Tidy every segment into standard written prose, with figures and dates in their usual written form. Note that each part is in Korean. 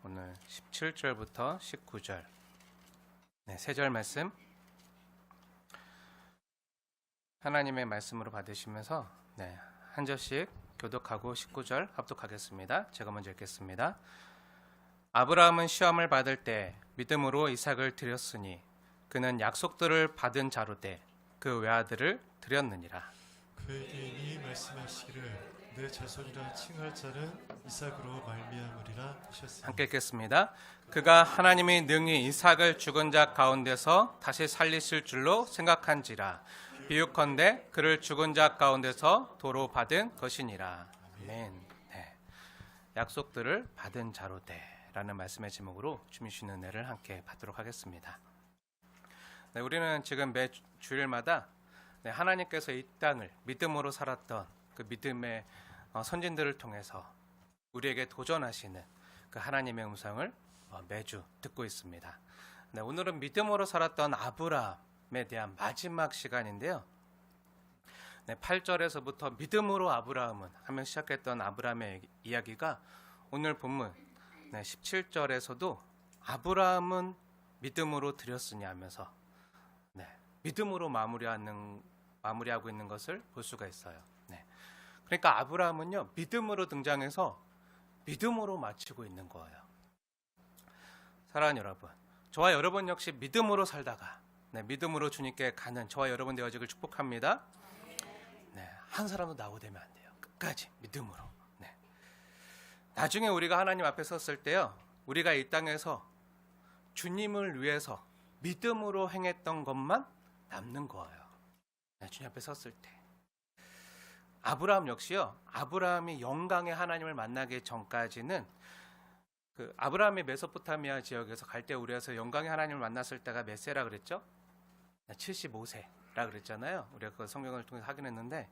오늘 17절부터 19절 세 절 말씀 하나님의 말씀으로 받으시면서 한 절씩 교독하고 19절 합독하겠습니다. 제가 먼저 읽겠습니다. 아브라함은 시험을 받을 때 믿음으로 이삭을 드렸으니 그는 약속들을 받은 자로되 그 외아들을 드렸느니라. 그에게 이미 말씀하시기를 내 자손이라 칭할 자는 이삭으로 말미암으리라 하셨으니. 함께 읽겠습니다. 그가 하나님이 능히 이삭을 죽은 자 가운데서 다시 살리실 줄로 생각한지라. 비유컨대 그를 죽은 자 가운데서 도로 받은 것이니라. 아멘. 약속들을 받은 자로되라는 말씀의 제목으로 주님 주시는 은혜를 함께 받도록 하겠습니다. 우리는 지금 매 주일마다 하나님께서 이 땅을 믿음으로 살았던 그 믿음의 선진들을 통해서 우리에게 도전하시는 그 하나님의 음성을 매주 듣고 있습니다. 오늘은 믿음으로 살았던 아브라함에 대한 마지막 시간인데요. 8절에서부터 믿음으로 아브라함은 하며 시작했던 아브라함의 이야기가 오늘 본문 17절에서도 아브라함은 믿음으로 드렸으니 하면서 믿음으로 마무리하고 있는 것을 볼 수가 있어요. 그러니까 아브라함은요, 믿음으로 등장해서 믿음으로 마치고 있는 거예요. 사랑하는 여러분, 저와 여러분 역시 믿음으로 살다가 믿음으로 주님께 가는 저와 여러분 되어지길 축복합니다. 한 사람도 낙오되면 안 돼요. 끝까지 믿음으로. 나중에 우리가 하나님 앞에 섰을 때요, 우리가 이 땅에서 주님을 위해서 믿음으로 행했던 것만 남는 거예요. 주님 앞에 섰을 때. 아브라함 역시요, 아브라함이 영광의 하나님을 만나기 전까지는 그 아브라함이 메소포타미아 지역에서 갈대우르에서 영광의 하나님을 만났을 때가 몇 세라 그랬죠? 75세라 그랬잖아요. 우리가 그 성경을 통해서 확인했는데,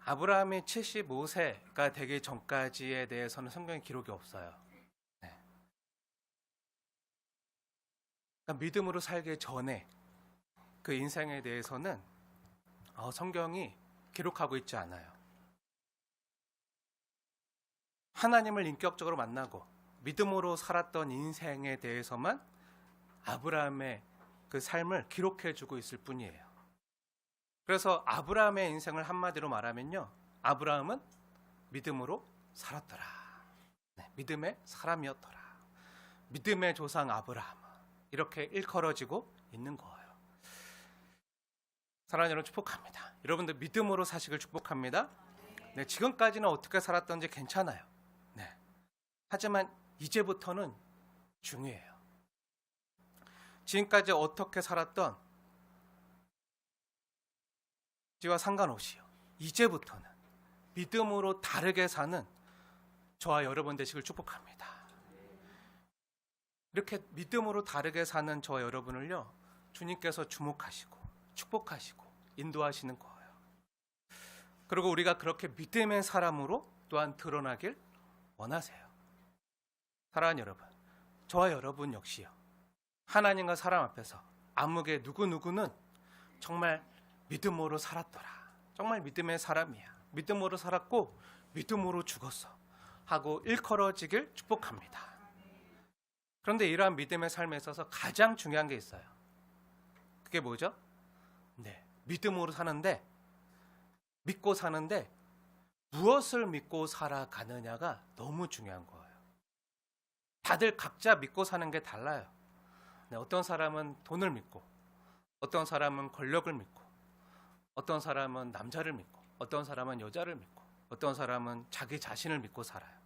아브라함이 75세가 되기 전까지에 대해서는 성경에 기록이 없어요. 그러니까 믿음으로 살기 전에 그 인생에 대해서는 성경이 기록하고 있지 않아요. 하나님을 인격적으로 만나고 믿음으로 살았던 인생에 대해서만 아브라함의 그 삶을 기록해주고 있을 뿐이에요. 그래서 아브라함의 인생을 한마디로 말하면요, 아브라함은 믿음으로 살았더라. 믿음의 사람이었더라. 믿음의 조상 아브라함. 이렇게 일컬어지고 있는 거예요. 사랑하는 여러분, 축복합니다. 여러분들 믿음으로 사시길 축복합니다. 지금까지는 어떻게 살았던지 괜찮아요. 하지만 이제부터는 중요해요. 지금까지 어떻게 살았던 지와 상관없이요, 이제부터는 믿음으로 다르게 사는 저와 여러분 되시길 축복합니다. 이렇게 믿음으로 다르게 사는 저와 여러분을요, 주님께서 주목하시고 축복하시고 인도하시는 거예요. 그리고 우리가 그렇게 믿음의 사람으로 또한 드러나길 원하세요. 사랑하는 여러분, 저와 여러분 역시요, 하나님과 사람 앞에서 아무개 누구누구는 정말 믿음으로 살았더라, 정말 믿음의 사람이야, 믿음으로 살았고 믿음으로 죽었어 하고 일컬어지길 축복합니다. 그런데 이러한 믿음의 삶에 있어서 가장 중요한 게 있어요. 그게 뭐죠? 믿음으로 사는데, 믿고 사는데 무엇을 믿고 살아가느냐가 너무 중요한 거예요. 다들 각자 믿고 사는 게 달라요. 어떤 사람은 돈을 믿고, 어떤 사람은 권력을 믿고, 어떤 사람은 남자를 믿고, 어떤 사람은 여자를 믿고, 어떤 사람은 자기 자신을 믿고 살아요.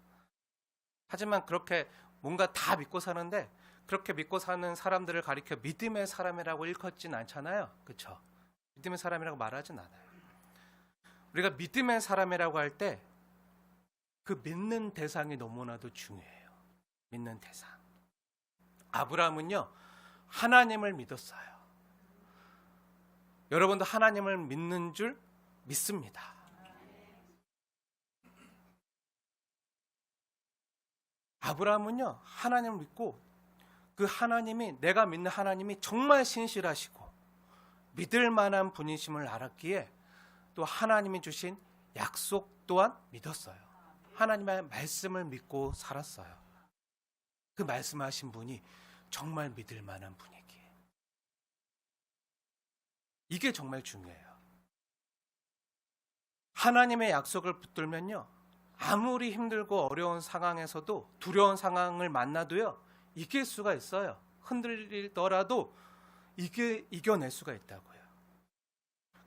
하지만 그렇게 뭔가 다 믿고 사는데, 그렇게 믿고 사는 사람들을 가리켜 믿음의 사람이라고 일컫진 않잖아요. 그렇죠? 믿음의 사람이라고 말하진 않아요. 우리가 믿음의 사람이라고 할 때 그 믿는 대상이 너무나도 중요해요. 믿는 대상. 아브라함은요, 하나님을 믿었어요. 여러분도 하나님을 믿는 줄 믿습니다. 아브라함은요, 하나님을 믿고 그 하나님이, 내가 믿는 하나님이 정말 신실하시고 믿을 만한 분이심을 알았기에 또 하나님이 주신 약속 또한 믿었어요. 하나님의 말씀을 믿고 살았어요. 그 말씀하신 분이 정말 믿을 만한 분이기에. 이게 정말 중요해요. 하나님의 약속을 붙들면요, 아무리 힘들고 어려운 상황에서도, 두려운 상황을 만나도요, 이길 수가 있어요. 흔들리더라도 이겨낼 수가 있다고요.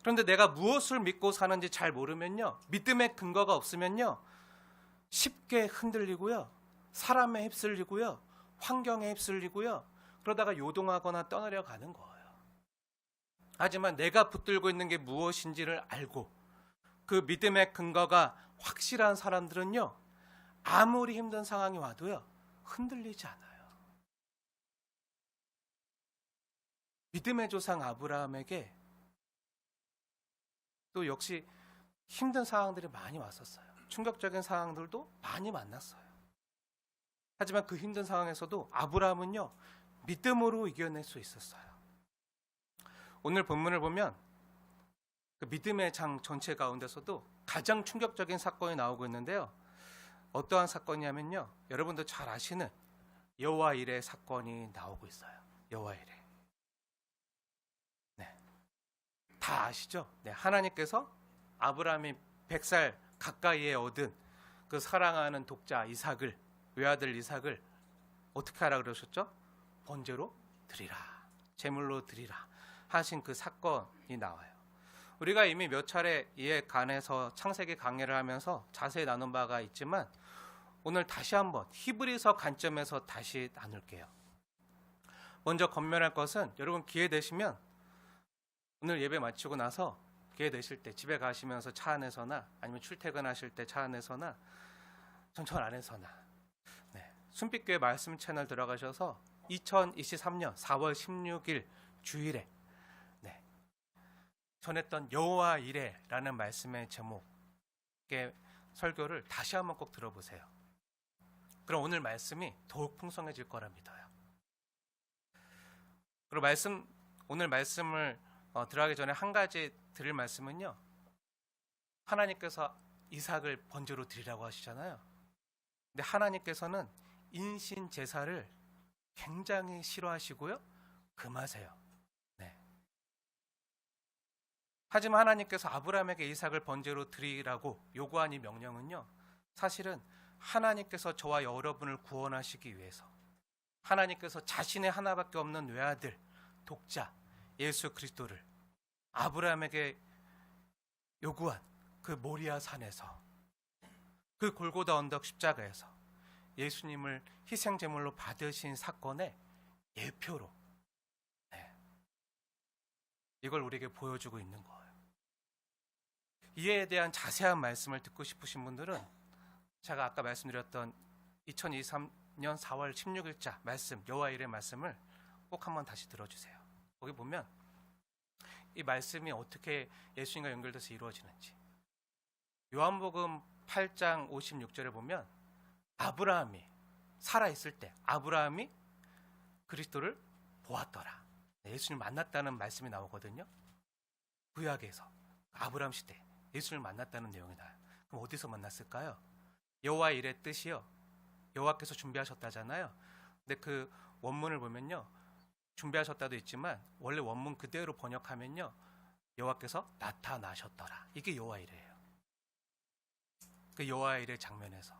그런데 내가 무엇을 믿고 사는지 잘 모르면요, 믿음의 근거가 없으면요, 쉽게 흔들리고요, 사람에 휩쓸리고요, 환경에 휩쓸리고요, 그러다가 요동하거나 떠나려 가는 거예요. 하지만 내가 붙들고 있는 게 무엇인지를 알고 그 믿음의 근거가 확실한 사람들은요, 아무리 힘든 상황이 와도요, 흔들리지 않아요. 믿음의 조상 아브라함에게 또 역시 힘든 상황들이 많이 왔었어요. 충격적인 상황들도 많이 만났어요. 하지만 그 힘든 상황에서도 아브라함은요, 믿음으로 이겨낼 수 있었어요. 오늘 본문을 보면 그 믿음의 장 전체 가운데서도 가장 충격적인 사건이 나오고 있는데요. 어떠한 사건이냐면요, 여러분도 잘 아시는 여호와 일의 사건이 나오고 있어요. 여호와 일의. 네, 다 아시죠? 네, 하나님께서 아브라함이 100살 가까이에 얻은 그 사랑하는 독자 이삭을, 외아들 이삭을 어떻게 하라 그러셨죠? 번제로 드리라, 제물로 드리라 하신 그 사건이 나와요. 우리가 이미 몇 차례 이에 관해서 창세기 강해를 하면서 자세히 나눈 바가 있지만 오늘 다시 한번 히브리서 관점에서 다시 나눌게요. 먼저 권면할 것은, 여러분 기회 되시면 오늘 예배 마치고 나서 기회 되실 때 집에 가시면서 차 안에서나 아니면 출퇴근하실 때 차 안에서나 전철 안에서나 순빛교회 말씀 채널 들어가셔서 2023년 4월 16일 주일에 전했던 여호와 이레라는 말씀의 제목의 설교를 다시 한번 꼭 들어보세요. 그럼 오늘 말씀이 더욱 풍성해질 거라 믿어요. 그리고 오늘 말씀을 들어가기 전에 한 가지 드릴 말씀은요, 하나님께서 이삭을 번제로 드리라고 하시잖아요. 근데 하나님께서는 인신 제사를 굉장히 싫어하시고요, 금하세요. 하지만 하나님께서 아브라함에게 이삭을 번제로 드리라고 요구한 이 명령은요, 사실은 하나님께서 저와 여러분을 구원하시기 위해서, 하나님께서 자신의 하나밖에 없는 외아들, 독자 예수 그리스도를 아브라함에게 요구한 그 모리아 산에서, 그 골고다 언덕 십자가에서 예수님을 희생 제물로 받으신 사건의 예표로 이걸 우리에게 보여주고 있는 거예요. 이에 대한 자세한 말씀을 듣고 싶으신 분들은 제가 아까 말씀드렸던 2023년 4월 16일자 말씀, 여호와 일의 말씀을 꼭 한번 다시 들어주세요. 거기 보면 이 말씀이 어떻게 예수님과 연결돼서 이루어지는지, 요한복음 8장 56절에 보면 아브라함이 살아있을 때 아브라함이 그리스도를 보았더라, 예수님을 만났다는 말씀이 나오거든요. 구약에서 아브라함 시대 예수님을 만났다는 내용이 나와요. 그럼 어디서 만났을까요? 여호와 일의 뜻이요, 여호와께서 준비하셨다잖아요. 근데 그 원문을 보면요, 준비하셨다도 있지만 원래 원문 그대로 번역하면요, 여호와께서 나타나셨더라, 이게 여호와 일이에요. 그 여호와 일의 장면에서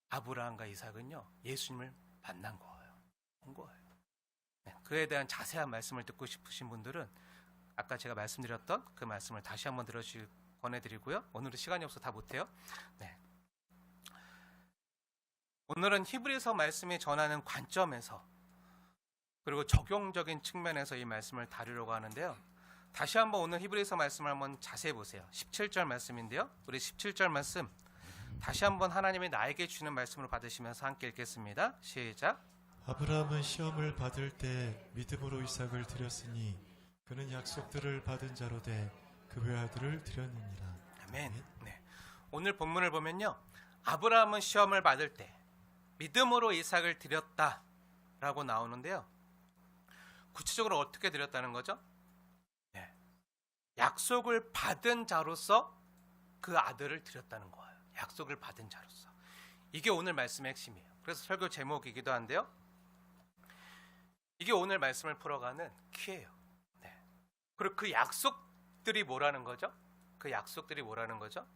아브라함과 이삭은요, 예수님을 만난 거예요. 본 거예요. 그에 대한 자세한 말씀을 듣고 싶으신 분들은 아까 제가 말씀드렸던 그 말씀을 다시 한번 들어주실 권해드리고요. 오늘은 시간이 없어서 다 못해요. 오늘은 히브리서 말씀이 전하는 관점에서, 그리고 적용적인 측면에서 이 말씀을 다루려고 하는데요. 다시 한번 오늘 히브리서 말씀을 한번 자세히 보세요. 17절 말씀인데요. 우리 17절 말씀 다시 한번 하나님이 나에게 주는 말씀으로 받으시면서 함께 읽겠습니다. 시작. 아브라함은 시험을 받을 때 믿음으로 이삭을 드렸으니 그는 약속들을 받은 자로 돼 그 외아들을 드렸느니라. 아멘. 오늘 본문을 보면요, 아브라함은 시험을 받을 때 믿음으로 이삭을 드렸다라고 나오는데요. 구체적으로 어떻게 드렸다는 거죠? 약속을 받은 자로서 그 아들을 드렸다는 거예요. 약속을 받은 자로서. 이게 오늘 말씀의 핵심이에요. 그래서 설교 제목이기도 한데요. 이게 오늘 말씀을 풀어가는 키예요. 네. 그리고 그 약속들이 뭐라는 거죠? 그 약속들이 뭐라는 거죠?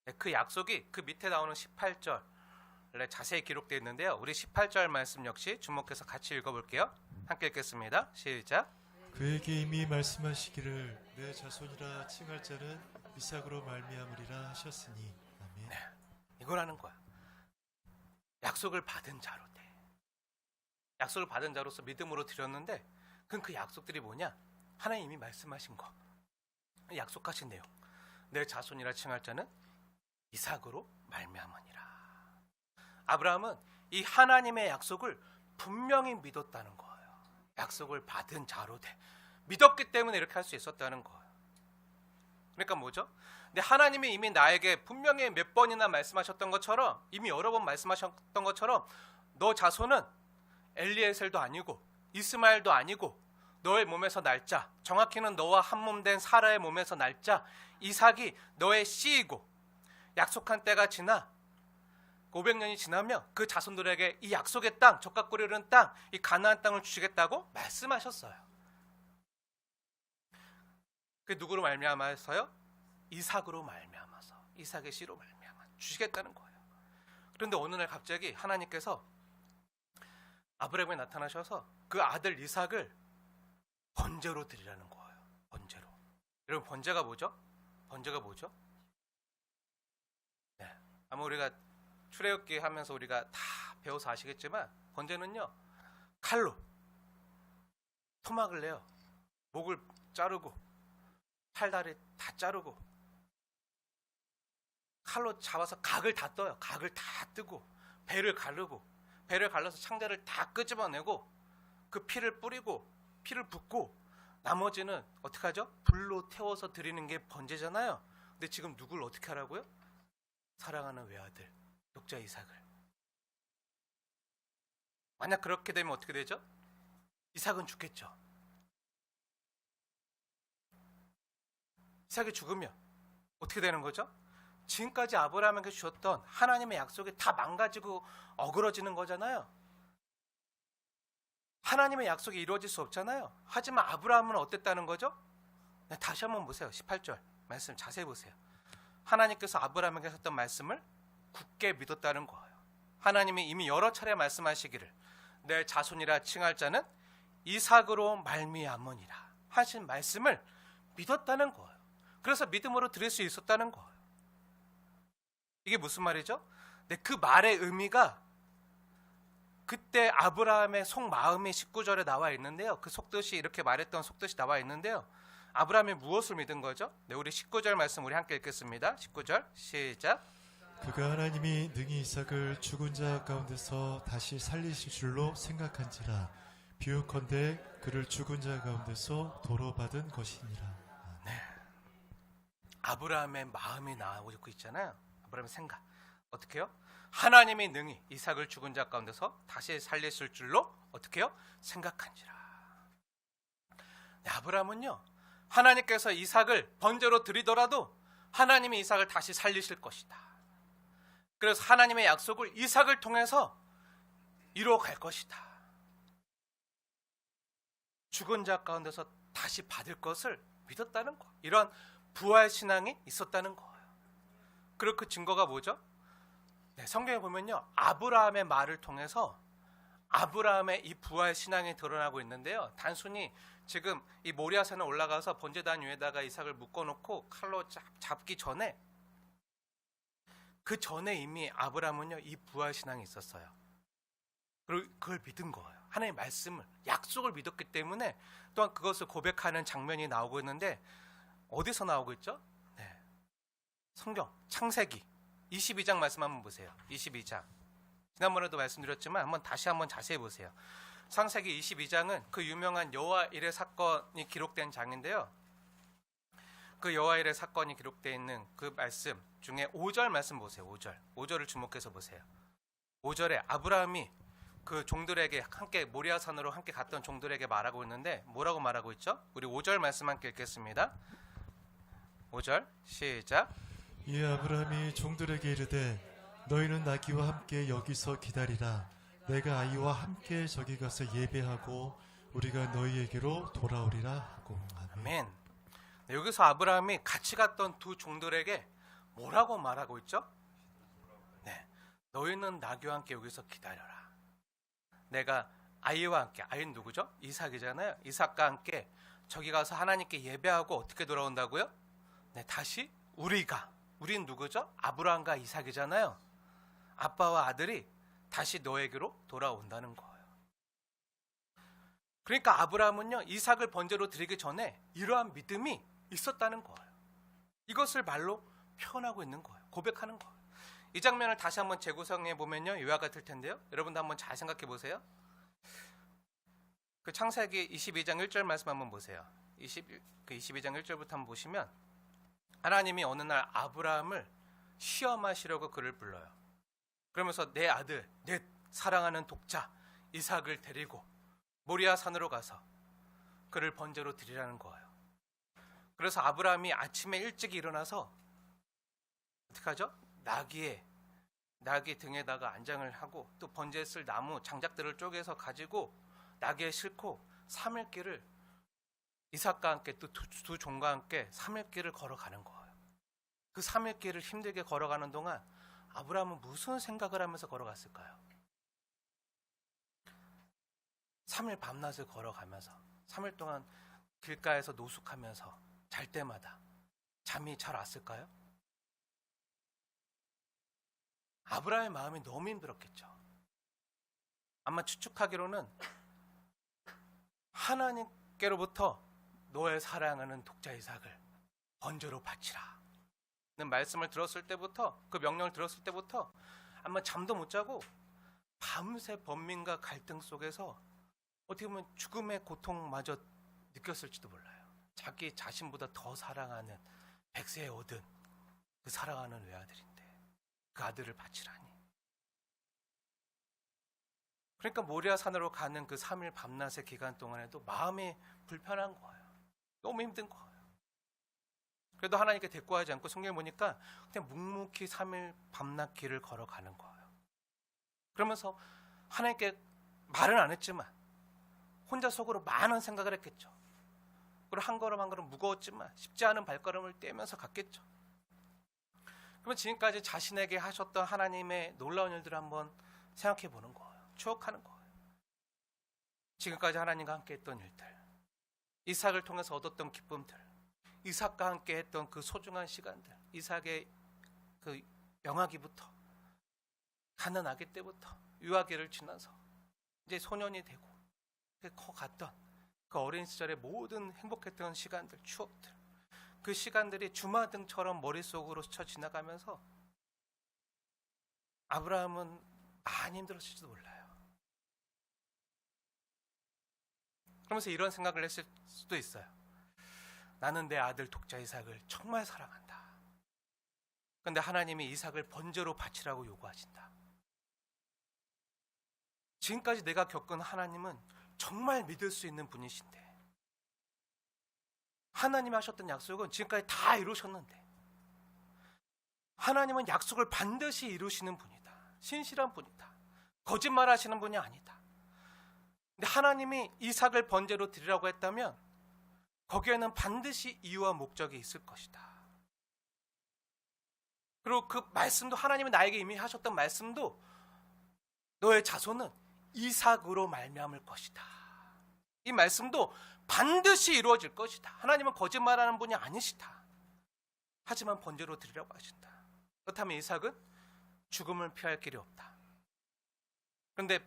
네, 그 약속이 그 밑에 나오는 18절에 자세히 기록되어 있는데요. 우리 18절 말씀 역시 주목해서 같이 읽어볼게요. 함께 읽겠습니다. 시작. 그에게 이미 말씀하시기를 내 자손이라 칭할 자는 이삭으로 말미암으리라 하셨으니. 아멘. 네, 이거라는 거야. 약속을 받은 자로 돼. 약속을 받은 자로서 믿음으로 드렸는데 그럼 그 약속들이 뭐냐? 하나님이 말씀하신 거, 약속하신 내용. 내 자손이라 칭할 자는 이삭으로 말미암으니라. 아브라함은 이 하나님의 약속을 분명히 믿었다는 거예요. 약속을 받은 자로 돼. 믿었기 때문에 이렇게 할 수 있었다는 거예요. 그러니까 뭐죠? 근데 하나님이 이미 나에게 분명히 몇 번이나 말씀하셨던 것처럼, 이미 여러 번 말씀하셨던 것처럼, 너 자손은 엘리에셀도 아니고 이스마엘도 아니고 너의 몸에서 날 자, 정확히는 너와 한 몸 된 사라의 몸에서 날 자 이삭이 너의 씨이고, 약속한 때가 지나 500년이 지나면 그 자손들에게 이 약속의 땅, 젖과 꿀이 흐르는 땅, 이 가나안 땅을 주시겠다고 말씀하셨어요. 그게 누구로 말미암아서요? 이삭으로 말미암아서, 이삭의 씨로 말미암아 주시겠다는 거예요. 그런데 어느 날 갑자기 하나님께서 아브라함에 나타나셔서 그 아들 이삭을 번제로 드리라는 거예요. 번제로. 여러분, 번제가 뭐죠? 번제가 뭐죠? 네, 아마 우리가 출애굽기 하면서 우리가 다 배워서 아시겠지만 번제는요, 칼로 토막을 내요. 목을 자르고 팔다리 다 자르고 칼로 잡아서 각을 다 떠요. 각을 다 뜨고 배를 가르고, 배를 갈라서 창자를 다 끄집어내고 그 피를 뿌리고 피를 붓고 나머지는 어떻게 하죠? 불로 태워서 드리는 게 번제잖아요. 근데 지금 누굴 어떻게 하라고요? 사랑하는 외아들 독자 이삭을. 만약 그렇게 되면 어떻게 되죠? 이삭은 죽겠죠. 이삭이 죽으면 어떻게 되는 거죠? 지금까지 아브라함에게 주셨던 하나님의 약속이 다 망가지고 어그러지는 거잖아요. 하나님의 약속이 이루어질 수 없잖아요. 하지만 아브라함은 어땠다는 거죠? 네, 다시 한번 보세요. 18절 말씀 자세히 보세요. 하나님께서 아브라함에게 하셨던 말씀을 굳게 믿었다는 거예요. 하나님이 이미 여러 차례 말씀하시기를 내 자손이라 칭할 자는 이삭으로 말미암으니라 하신 말씀을 믿었다는 거예요. 그래서 믿음으로 드릴 수 있었다는 거예요. 이게 무슨 말이죠? 네, 그 말의 의미가 그때 아브라함의 속마음이 19절에 나와 있는데요. 그 속뜻이 이렇게 말했던 속뜻이 나와 있는데요. 아브라함이 무엇을 믿은 거죠? 네, 우리 19절 말씀 우리 함께 읽겠습니다. 19절 시작. 그가 하나님이 능히 이삭을 죽은 자 가운데서 다시 살리실 줄로 생각한지라. 비유컨대 그를 죽은 자 가운데서 도로 받은 것이니라. 네, 아브라함의 마음이 나오고 있잖아요. 아브라함의 생각. 어떻게 해요? 하나님이 능히 이삭을 죽은 자 가운데서 다시 살리실 줄로 어떻게 해요? 생각한지라. 네, 아브라함은요, 하나님께서 이삭을 번제로 드리더라도 하나님이 이삭을 다시 살리실 것이다. 그래서 하나님의 약속을 이삭을 통해서 이루어갈 것이다. 죽은 자 가운데서 다시 받을 것을 믿었다는 거. 이런 부활 신앙이 있었다는 거예요. 그리고 그 증거가 뭐죠? 네, 성경에 보면요, 아브라함의 말을 통해서 아브라함의 이 부활 신앙이 드러나고 있는데요. 단순히 지금 이 모리아산에 올라가서 번제단 위에다가 이삭을 묶어놓고 칼로 잡기 전에, 그 전에 이미 아브라함은요, 이 부활 신앙이 있었어요. 그리고 그걸 믿은 거예요. 하나님의 말씀을, 약속을 믿었기 때문에 또한 그것을 고백하는 장면이 나오고 있는데, 어디서 나오고 있죠? 네, 성경 창세기 22장 말씀 한번 보세요. 22장. 지난번에도 말씀드렸지만 다시 한번 자세히 보세요. 창세기 22장은 그 유명한 여호와 일의 사건이 기록된 장인데요. 그 여호와 일의 사건이 기록되어 있는 그 말씀 중에 5절 말씀 보세요. 5절을 주목해서 보세요. 5절에 아브라함이 그 종들에게 함께 모리아산으로 함께 갔던 종들에게 말하고 있는데 뭐라고 말하고 있죠? 우리 5절 말씀 함께 읽겠습니다. 5절 시작. 이에 아브라함이 종들에게 이르되 너희는 나귀와 함께 여기서 기다리라. 내가 아이와 함께 저기 가서 예배하고 우리가 너희에게로 돌아오리라 하고. 아멘. 아멘. 네, 여기서 아브라함이 같이 갔던 두 종들에게 뭐라고 말하고 있죠? 네, 너희는 나귀와 함께 여기서 기다려라. 내가 아이와 함께, 아이는 누구죠? 이삭이잖아요. 이삭과 함께 저기 가서 하나님께 예배하고 어떻게 돌아온다고요? 네, 다시 우린 누구죠? 아브라함과 이삭이잖아요. 아빠와 아들이 다시 너에게로 돌아온다는 거예요. 그러니까 아브라함은요, 이삭을 번제로 드리기 전에 이러한 믿음이 있었다는 거예요. 이것을 말로 표현하고 있는 거예요. 고백하는 거예요. 이 장면을 다시 한번 재구성해 보면요, 이와 같을 텐데요. 여러분도 한번 잘 생각해 보세요. 그 창세기 22장 1절 말씀 한번 보세요. 22장 1절부터 한번 보시면 하나님이 어느 날 아브라함을 시험하시려고 그를 불러요. 그러면서 내 아들, 내 사랑하는 독자 이삭을 데리고 모리아 산으로 가서 그를 번제로 드리라는 거예요. 그래서 아브라함이 아침에 일찍 일어나서 어떻게 하죠? 나귀 등에다가 안장을 하고 또 번제에 쓸 나무 장작들을 쪼개서 가지고 나귀에 싣고 3일 길을 이삭과 함께 또 두 종과 함께 3일 길을 걸어가는 거예요. 그 3일 길을 힘들게 걸어가는 동안 아브라함은 무슨 생각을 하면서 걸어갔을까요? 3일 밤낮을 걸어가면서 3일 동안 길가에서 노숙하면서 잘 때마다 잠이 잘 왔을까요? 아브라함의 마음이 너무 힘들었겠죠. 아마 추측하기로는 하나님께로부터 너의 사랑하는 독자 이삭을 번제로 바치라 는 말씀을 들었을 때부터, 그 명령을 들었을 때부터 아마 잠도 못 자고 밤새 번민과 갈등 속에서 어떻게 보면 죽음의 고통마저 느꼈을지도 몰라요. 자기 자신보다 더 사랑하는 백세에 얻은 그 사랑하는 외아들인데 그 아들을 바치라니. 그러니까 모리아 산으로 가는 그 3일 밤낮의 기간 동안에도 마음이 불편한 거예요. 너무 힘든 거예요. 그래도 하나님께 대꾸하지 않고 성경에 보니까 그냥 묵묵히 3일 밤낮 길을 걸어가는 거예요. 그러면서 하나님께 말은 안 했지만 혼자 속으로 많은 생각을 했겠죠. 그리고 한 걸음 한 걸음 무거웠지만 쉽지 않은 발걸음을 떼면서 갔겠죠. 그러면 지금까지 자신에게 하셨던 하나님의 놀라운 일들을 한번 생각해 보는 거예요. 추억하는 거예요. 지금까지 하나님과 함께 했던 일들, 이삭을 통해서 얻었던 기쁨들, 이삭과 함께 했던 그 소중한 시간들, 이삭의 그 명하기부터 가난 아기 때부터 유아기를 지나서 이제 소년이 되고 커갔던 그 어린 시절의 모든 행복했던 시간들, 추억들, 그 시간들이 주마등처럼 머릿속으로 스쳐 지나가면서 아브라함은 많이 힘들었을지도 몰라요. 그러면서 이런 생각을 했을 수도 있어요. 나는 내 아들 독자 이삭을 정말 사랑한다. 그런데 하나님이 이삭을 번제로 바치라고 요구하신다. 지금까지 내가 겪은 하나님은 정말 믿을 수 있는 분이신데, 하나님이 하셨던 약속은 지금까지 다 이루셨는데, 하나님은 약속을 반드시 이루시는 분이다. 신실한 분이다. 거짓말하시는 분이 아니다. 근데 하나님이 이삭을 번제로 드리라고 했다면 거기에는 반드시 이유와 목적이 있을 것이다. 그리고 그 말씀도, 하나님이 나에게 이미 하셨던 말씀도 너의 자손은 이삭으로 말미암을 것이다. 이 말씀도 반드시 이루어질 것이다. 하나님은 거짓말하는 분이 아니시다. 하지만 번제로 드리라고 하신다. 그렇다면 이삭은 죽음을 피할 길이 없다. 그런데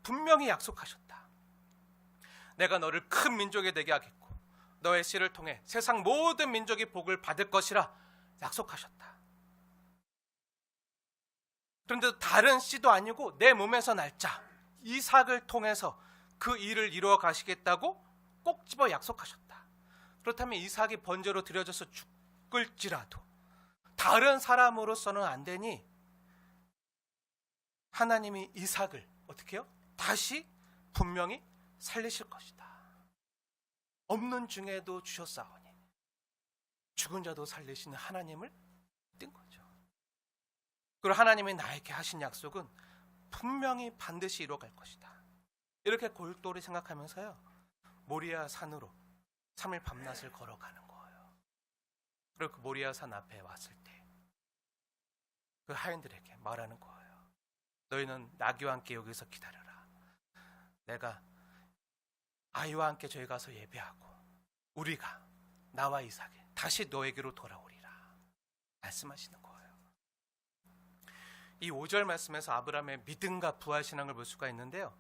분명히 약속하셨다. 내가 너를 큰 민족이 되게 하겠고 너의 씨를 통해 세상 모든 민족이 복을 받을 것이라 약속하셨다. 그런데 다른 씨도 아니고 내 몸에서 날 자 이삭을 통해서 그 일을 이루어 가시겠다고 꼭 집어 약속하셨다. 그렇다면 이삭이 번제로 드려져서 죽을지라도 다른 사람으로서는 안 되니 하나님이 이삭을 어떻게 해요? 다시 분명히 살리실 것이다. 없는 중에도 주셨사오니 죽은 자도 살리시는 하나님을 믿은 거죠. 그리고 하나님이 나에게 하신 약속은 분명히 반드시 이루어갈 것이다. 이렇게 골똘히 생각하면서요, 모리아 산으로 3일 밤낮을 걸어가는 거예요. 그리고 그 모리아 산 앞에 왔을 때 그 하인들에게 말하는 거예요. 너희는 나귀와 함께 여기서 기다려라. 내가 아이와 함께 저희 가서 예배하고 우리가 나와 이삭이 다시 너에게로 돌아오리라 말씀하시는 거예요. 이 5절 말씀에서 아브라함의 믿음과 부활신앙을 볼 수가 있는데요,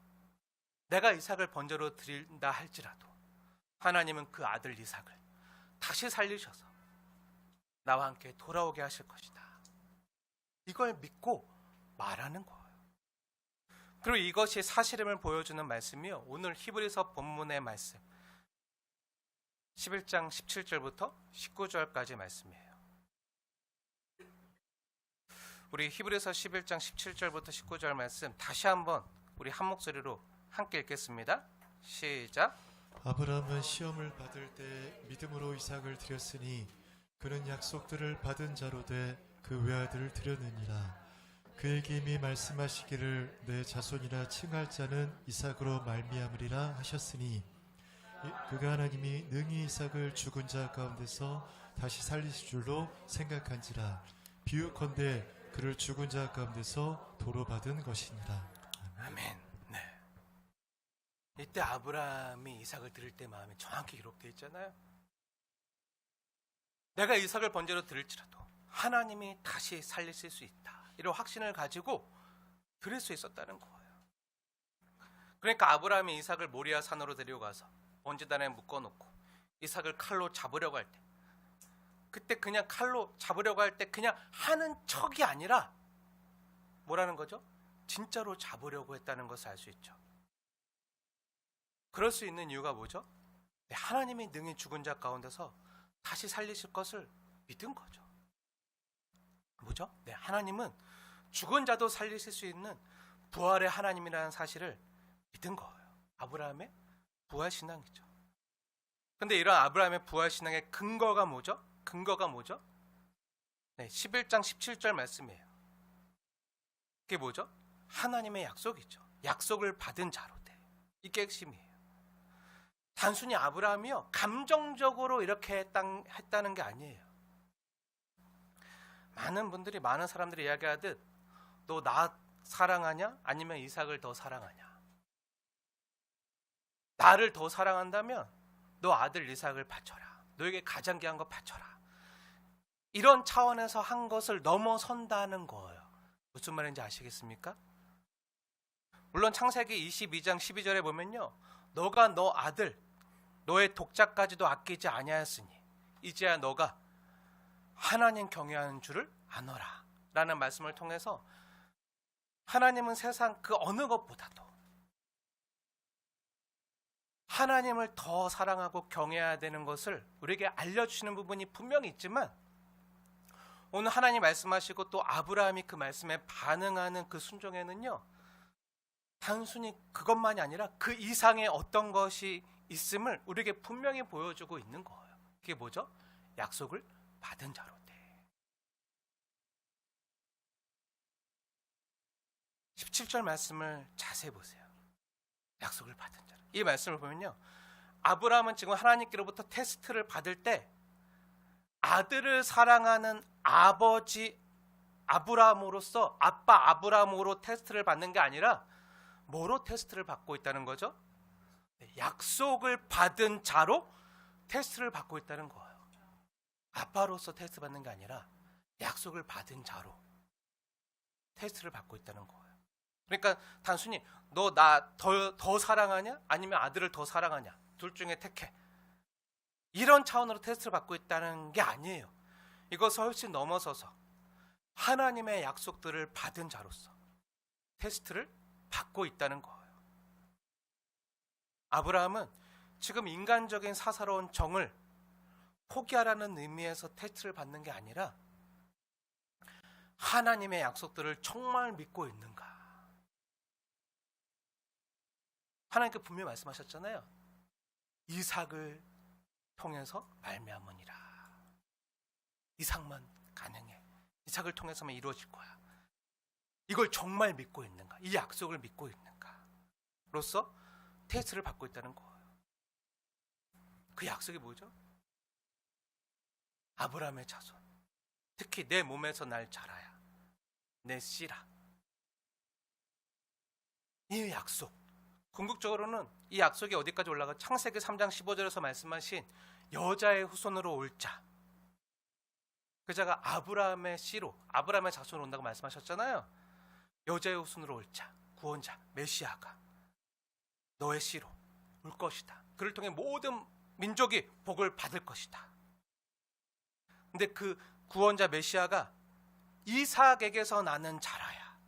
내가 이삭을 번제로 드린다 할지라도 하나님은 그 아들 이삭을 다시 살리셔서 나와 함께 돌아오게 하실 것이다. 이걸 믿고 말하는 거예요. 그리고 이것이 사실임을 보여주는 말씀이요, 오늘 히브리서 본문의 말씀 11장 17절부터 19절까지 말씀이에요. 우리 히브리서 11장 17절부터 19절 말씀 다시 한번 우리 한 목소리로 함께 읽겠습니다. 시작. 아브라함은 시험을 받을 때 믿음으로 이삭을 드렸으니 그는 약속들을 받은 자로 돼 그 외아들을 드렸느니라. 그에게 이미 말씀하시기를 내 자손이라 칭할 자는 이삭으로 말미암으리라 하셨으니 그가 하나님이 능히 이삭을 죽은 자 가운데서 다시 살리실 줄로 생각한지라. 비유컨대 그를 죽은 자 가운데서 도로 받은 것이니라. 아멘. 네. 이때 아브라함이 이삭을 드릴 때 마음이 정확히 기록되어 있잖아요. 내가 이삭을 번제로 드릴지라도 하나님이 다시 살리실 수 있다, 이런 확신을 가지고 드릴 수 있었다는 거예요. 그러니까 아브라함이 이삭을 모리아 산으로 데리고 가서 번제단에 묶어놓고 이삭을 칼로 잡으려고 할 때, 그때 그냥 칼로 잡으려고 할 때 그냥 하는 척이 아니라 뭐라는 거죠? 진짜로 잡으려고 했다는 것을 알 수 있죠. 그럴 수 있는 이유가 뭐죠? 하나님이 능히 죽은 자 가운데서 다시 살리실 것을 믿은 거죠. 뭐죠? 네, 하나님은 죽은 자도 살리실 수 있는 부활의 하나님이라는 사실을 믿은 거예요. 아브라함의 부활신앙이죠. 근데 이런 아브라함의 부활신앙의 근거가 뭐죠? 네, 11장 17절 말씀이에요. 그게 뭐죠? 하나님의 약속이죠. 약속을 받은 자로 돼. 이게 핵심이에요. 단순히 아브라함이요, 감정적으로 이렇게 했다는 게 아니에요. 많은 사람들이 이야기하듯 너 나 사랑하냐? 아니면 이삭을 더 사랑하냐? 나를 더 사랑한다면 너 아들 이삭을 바쳐라. 너에게 가장 귀한 거 바쳐라. 이런 차원에서 한 것을 넘어선다는 거예요. 무슨 말인지 아시겠습니까? 물론 창세기 22장 12절에 보면요, 너가 너 아들 너의 독자까지도 아끼지 아니하였으니 이제야 너가 하나님 경외하는 줄을 아노라 라는 말씀을 통해서 하나님은 세상 그 어느 것보다도 하나님을 더 사랑하고 경외해야 되는 것을 우리에게 알려주시는 부분이 분명히 있지만, 오늘 하나님 말씀하시고 또 아브라함이 그 말씀에 반응하는 그 순종에는요, 단순히 그것만이 아니라 그 이상의 어떤 것이 있음을 우리에게 분명히 보여주고 있는 거예요. 그게 뭐죠? 약속을 받은 자로 돼. 17절 말씀을 자세히 보세요. 약속을 받은 자로. 이 말씀을 보면요, 아브라함은 지금 하나님께로부터 테스트를 받을 때 아들을 사랑하는 아버지 아브라함으로서 아빠 아브라함으로 테스트를 받는 게 아니라 뭐로 테스트를 받고 있다는 거죠? 약속을 받은 자로 테스트를 받고 있다는 거예요. 아빠로서 테스트 받는 게 아니라 약속을 받은 자로 테스트를 받고 있다는 거예요. 그러니까 단순히 너 나 더 사랑하냐? 아니면 아들을 더 사랑하냐? 둘 중에 택해. 이런 차원으로 테스트를 받고 있다는 게 아니에요. 이것을 훨씬 넘어서서 하나님의 약속들을 받은 자로서 테스트를 받고 있다는 거예요. 아브라함은 지금 인간적인 사사로운 정을 포기하라는 의미에서 테스트를 받는 게 아니라 하나님의 약속들을 정말 믿고 있는가. 하나님께 분명히 말씀하셨잖아요. 이삭을 통해서 말미암으니라. 이삭만 가능해. 이삭을 통해서만 이루어질 거야. 이걸 정말 믿고 있는가? 이 약속을 믿고 있는가? 로서 테스트를 받고 있다는 거예요. 그 약속이 뭐죠? 아브라함의 자손, 특히 내 몸에서 날 자라야 내 씨라. 이 약속, 궁극적으로는 이 약속이 어디까지 올라가? 창세기 3장 15절에서 말씀하신 여자의 후손으로 올 자, 그 자가 아브라함의 씨로, 아브라함의 자손으로 온다고 말씀하셨잖아요. 여자의 후손으로 올 자, 구원자, 메시아가 너의 씨로 올 것이다. 그를 통해 모든 민족이 복을 받을 것이다. 근데 그 구원자 메시아가 이삭에게서 나는 자라야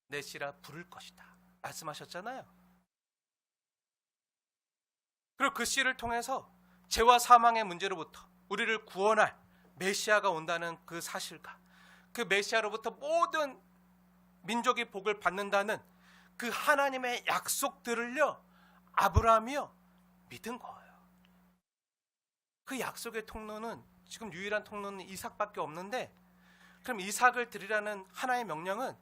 내 씨라 부를 것이다 말씀하셨잖아요. 그리고 그 씨를 통해서 죄와 사망의 문제로부터 우리를 구원할 메시아가 온다는 그 사실과 그 메시아로부터 모든 민족이 복을 받는다는 그 하나님의 약속들을요, 아브라함이요 믿은 거예요. 그 약속의 통로는, 지금 유일한 통로는 이삭밖에 없는데, 그럼 이삭을 드리라는 하나의 명령은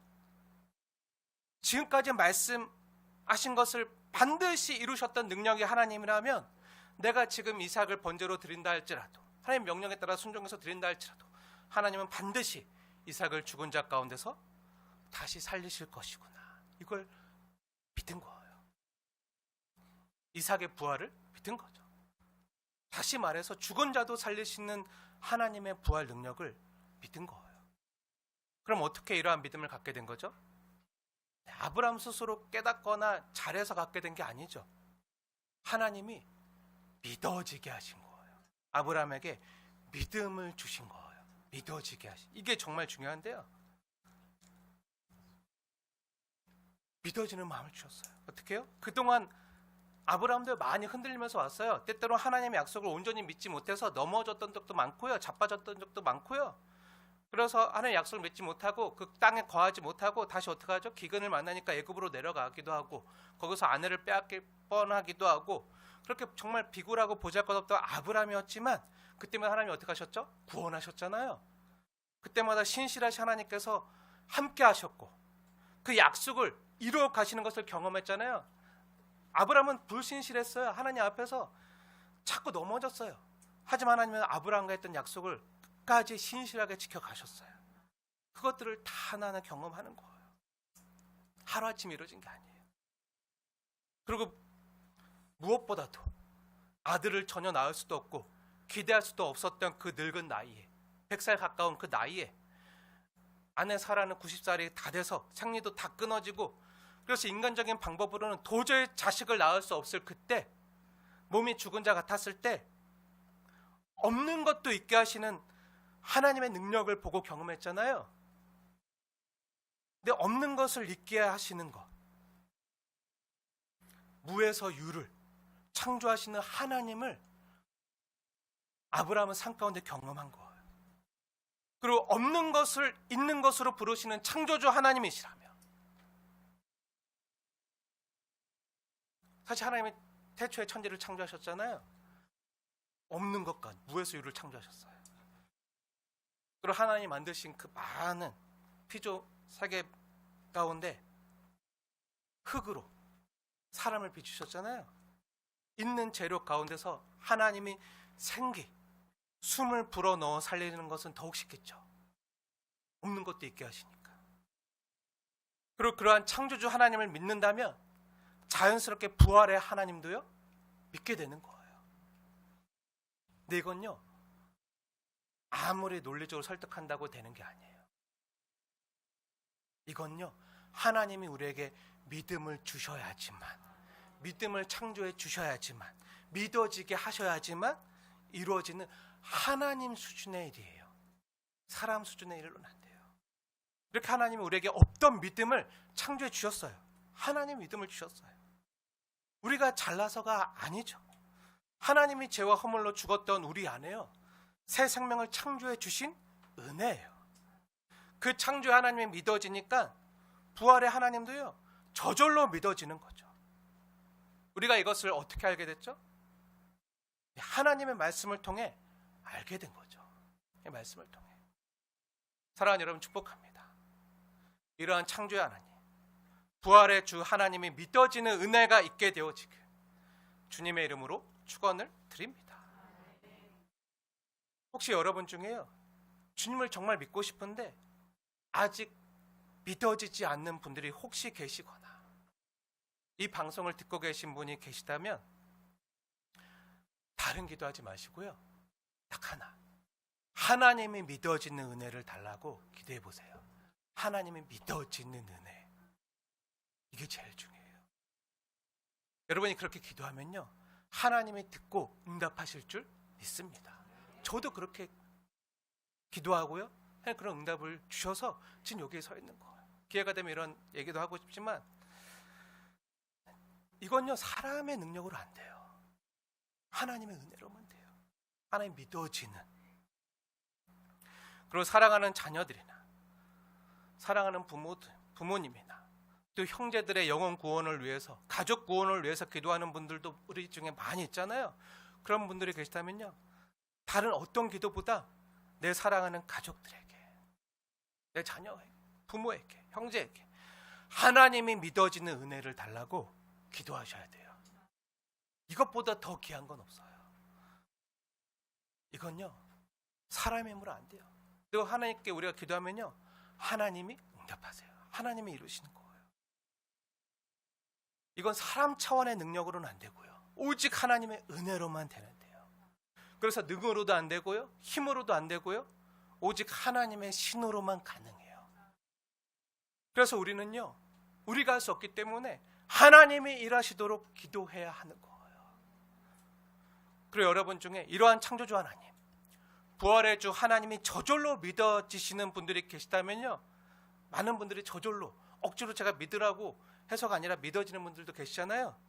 지금까지 말씀하신 것을 반드시 이루셨던 능력이 하나님이라면, 내가 지금 이삭을 번제로 드린다 할지라도, 하나님의 명령에 따라 순종해서 드린다 할지라도 하나님은 반드시 이삭을 죽은 자 가운데서 다시 살리실 것이구나, 이걸 믿은 거예요. 이삭의 부활을 믿은 거죠. 다시 말해서 죽은 자도 살리시는 하나님의 부활 능력을 믿은 거예요. 그럼 어떻게 이러한 믿음을 갖게 된 거죠? 아브라함 스스로 깨닫거나 잘해서 갖게 된 게 아니죠. 하나님이 믿어지게 하신 거예요. 아브라함에게 믿음을 주신 거예요. 믿어지게 하신. 이게 정말 중요한데요. 믿어지는 마음을 주셨어요. 어떻게 해요? 그동안 아브라함도 많이 흔들리면서 왔어요. 때때로 하나님의 약속을 온전히 믿지 못해서 넘어졌던 적도 많고요. 자빠졌던 적도 많고요. 그래서 하나님의 약속을 믿지 못하고 그 땅에 거하지 못하고 다시 어떻게 하죠? 기근을 만나니까 애굽으로 내려가기도 하고 거기서 아내를 빼앗길 뻔하기도 하고, 그렇게 정말 비굴하고 보잘것없던 아브라함이었지만 그때마다 하나님이 어떻게 하셨죠? 구원하셨잖아요. 그때마다 신실하신 하나님께서 함께 하셨고 그 약속을 이루어 가시는 것을 경험했잖아요. 아브라함은 불신실했어요. 하나님 앞에서 자꾸 넘어졌어요. 하지만 하나님은 아브라함과 했던 약속을 끝까지 신실하게 지켜가셨어요. 그것들을 다 하나하나 경험하는 거예요. 하루아침에 이루어진 게 아니에요. 그리고 무엇보다도 아들을 전혀 낳을 수도 없고 기대할 수도 없었던 그 늙은 나이에, 100살 가까운 그 나이에 아내 사라는 90살이 다 돼서 생리도 다 끊어지고, 그래서 인간적인 방법으로는 도저히 자식을 낳을 수 없을 그때, 몸이 죽은 자 같았을 때 없는 것도 있게 하시는 하나님의 능력을 보고 경험했잖아요. 근데 없는 것을 있게 하시는 것, 무에서 유를 창조하시는 하나님을 아브라함은 삶 가운데 경험한 거예요. 그리고 없는 것을 있는 것으로 부르시는 창조주 하나님이시라며. 사실 하나님이 태초에 천지를 창조하셨잖아요. 없는 것과 무에서 유를 창조하셨어요. 그리고 하나님이 만드신 그 많은 피조 세계 가운데 흙으로 사람을 비추셨잖아요. 있는 재료 가운데서 하나님이 생기, 숨을 불어넣어 살리는 것은 더욱 쉽겠죠. 없는 것도 있게 하시니까. 그리고 그러한 창조주 하나님을 믿는다면 자연스럽게 부활의 하나님도요 믿게 되는 거예요. 근데 이건요 아무리 논리적으로 설득한다고 되는 게 아니에요. 이건요 하나님이 우리에게 믿음을 주셔야지만, 믿음을 창조해 주셔야지만, 믿어지게 하셔야지만 이루어지는 하나님 수준의 일이에요. 사람 수준의 일은 안 돼요. 이렇게 하나님이 우리에게 없던 믿음을 창조해 주셨어요. 하나님 믿음을 주셨어요. 우리가 잘나서가 아니죠. 하나님이 죄와 허물로 죽었던 우리 안에요 새 생명을 창조해 주신 은혜예요. 그 창조의 하나님이 믿어지니까 부활의 하나님도요 저절로 믿어지는 거죠. 우리가 이것을 어떻게 알게 됐죠? 하나님의 말씀을 통해 알게 된 거죠. 이 말씀을 통해. 사랑하는 여러분, 축복합니다. 이러한 창조의 하나님, 부활의 주 하나님이 믿어지는 은혜가 있게 되어지길 주님의 이름으로 축원을 드립니다. 혹시 여러분 중에요, 주님을 정말 믿고 싶은데 아직 믿어지지 않는 분들이 혹시 계시거나 이 방송을 듣고 계신 분이 계시다면 다른 기도하지 마시고요, 딱 하나, 하나님이 믿어지는 은혜를 달라고 기도해 보세요. 하나님이 믿어지는 은혜, 이게 제일 중요해요. 여러분이 그렇게 기도하면요, 하나님이 듣고 응답하실 줄 믿습니다. 저도 그렇게 기도하고요, 그런 응답을 주셔서 지금 여기에 서 있는 거예요. 기회가 되면 이런 얘기도 하고 싶지만 이건요, 사람의 능력으로 안 돼요. 하나님의 은혜로만 돼요. 하나님 믿어지는. 그리고 사랑하는 자녀들이나 사랑하는 부모님이나 또 형제들의 영혼 구원을 위해서, 가족 구원을 위해서 기도하는 분들도 우리 중에 많이 있잖아요. 그런 분들이 계시다면요, 다른 어떤 기도보다 내 사랑하는 가족들에게, 내 자녀에게, 부모에게, 형제에게 하나님이 믿어지는 은혜를 달라고 기도하셔야 돼요. 이것보다 더 귀한 건 없어요. 이건요, 사람의 힘으로 안 돼요. 그리고 하나님께 우리가 기도하면요, 하나님이 응답하세요. 하나님이 이루시는 거예요. 이건 사람 차원의 능력으로는 안 되고요, 오직 하나님의 은혜로만 되는데요. 그래서 능으로도 안 되고요, 힘으로도 안 되고요, 오직 하나님의 신으로만 가능해요. 그래서 우리는요, 우리가 할 수 없기 때문에 하나님이 일하시도록 기도해야 하는 거예요. 그리고 여러분 중에 이러한 창조주 하나님, 부활의 주 하나님이 저절로 믿어지시는 분들이 계시다면요, 많은 분들이 저절로 억지로 제가 믿으라고 해서가 아니라 믿어지는 분들도 계시잖아요.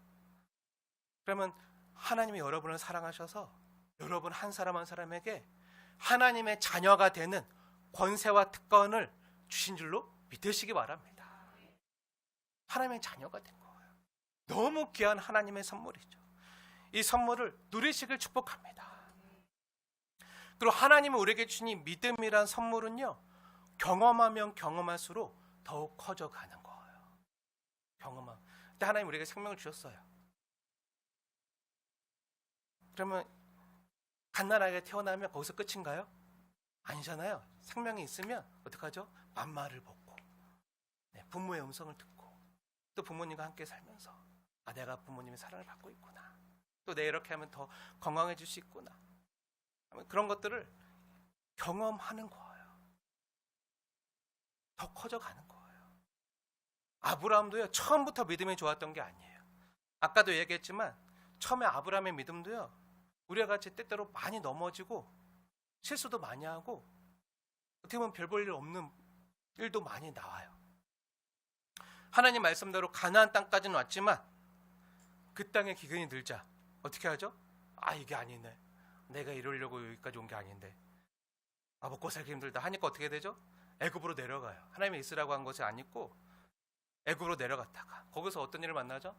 그러면 하나님이 여러분을 사랑하셔서 여러분 한 사람 한 사람에게 하나님의 자녀가 되는 권세와 특권을 주신 줄로 믿으시기 바랍니다. 하나님의 자녀가 된 거예요. 너무 귀한 하나님의 선물이죠. 이 선물을 누리시길 축복합니다. 그리고 하나님이 우리에게 주신 이 믿음이란 선물은요, 경험하면 경험할수록 더욱 커져가는 거예요. 경험하면. 근데 하나님 우리에게 생명을 주셨어요. 그러면 갓난아이가 태어나면 거기서 끝인가요? 아니잖아요. 생명이 있으면 어떡하죠? 맘마를 먹고, 부모의 음성을 듣고, 또 부모님과 함께 살면서 내가 부모님의 사랑을 받고 있구나, 또 내 이렇게 하면 더 건강해질 수 있구나, 그런 것들을 경험하는 거예요. 더 커져가는 거예요. 아브라함도요, 처음부터 믿음이 좋았던 게 아니에요. 아까도 얘기했지만 처음에 아브라함의 믿음도요, 우리와 같이 때때로 많이 넘어지고 실수도 많이 하고 어떻게 보면 별 볼 일 없는 일도 많이 나와요. 하나님 말씀대로 가나안 땅까지는 왔지만 그 땅에 기근이 들자 어떻게 하죠? 이게 아니네, 내가 이러려고 여기까지 온 게 아닌데, 먹고 살기 힘들다 하니까 어떻게 되죠? 애굽으로 내려가요. 하나님이 있으라고 한 것이 아니고 애굽으로 내려갔다가 거기서 어떤 일을 만나죠?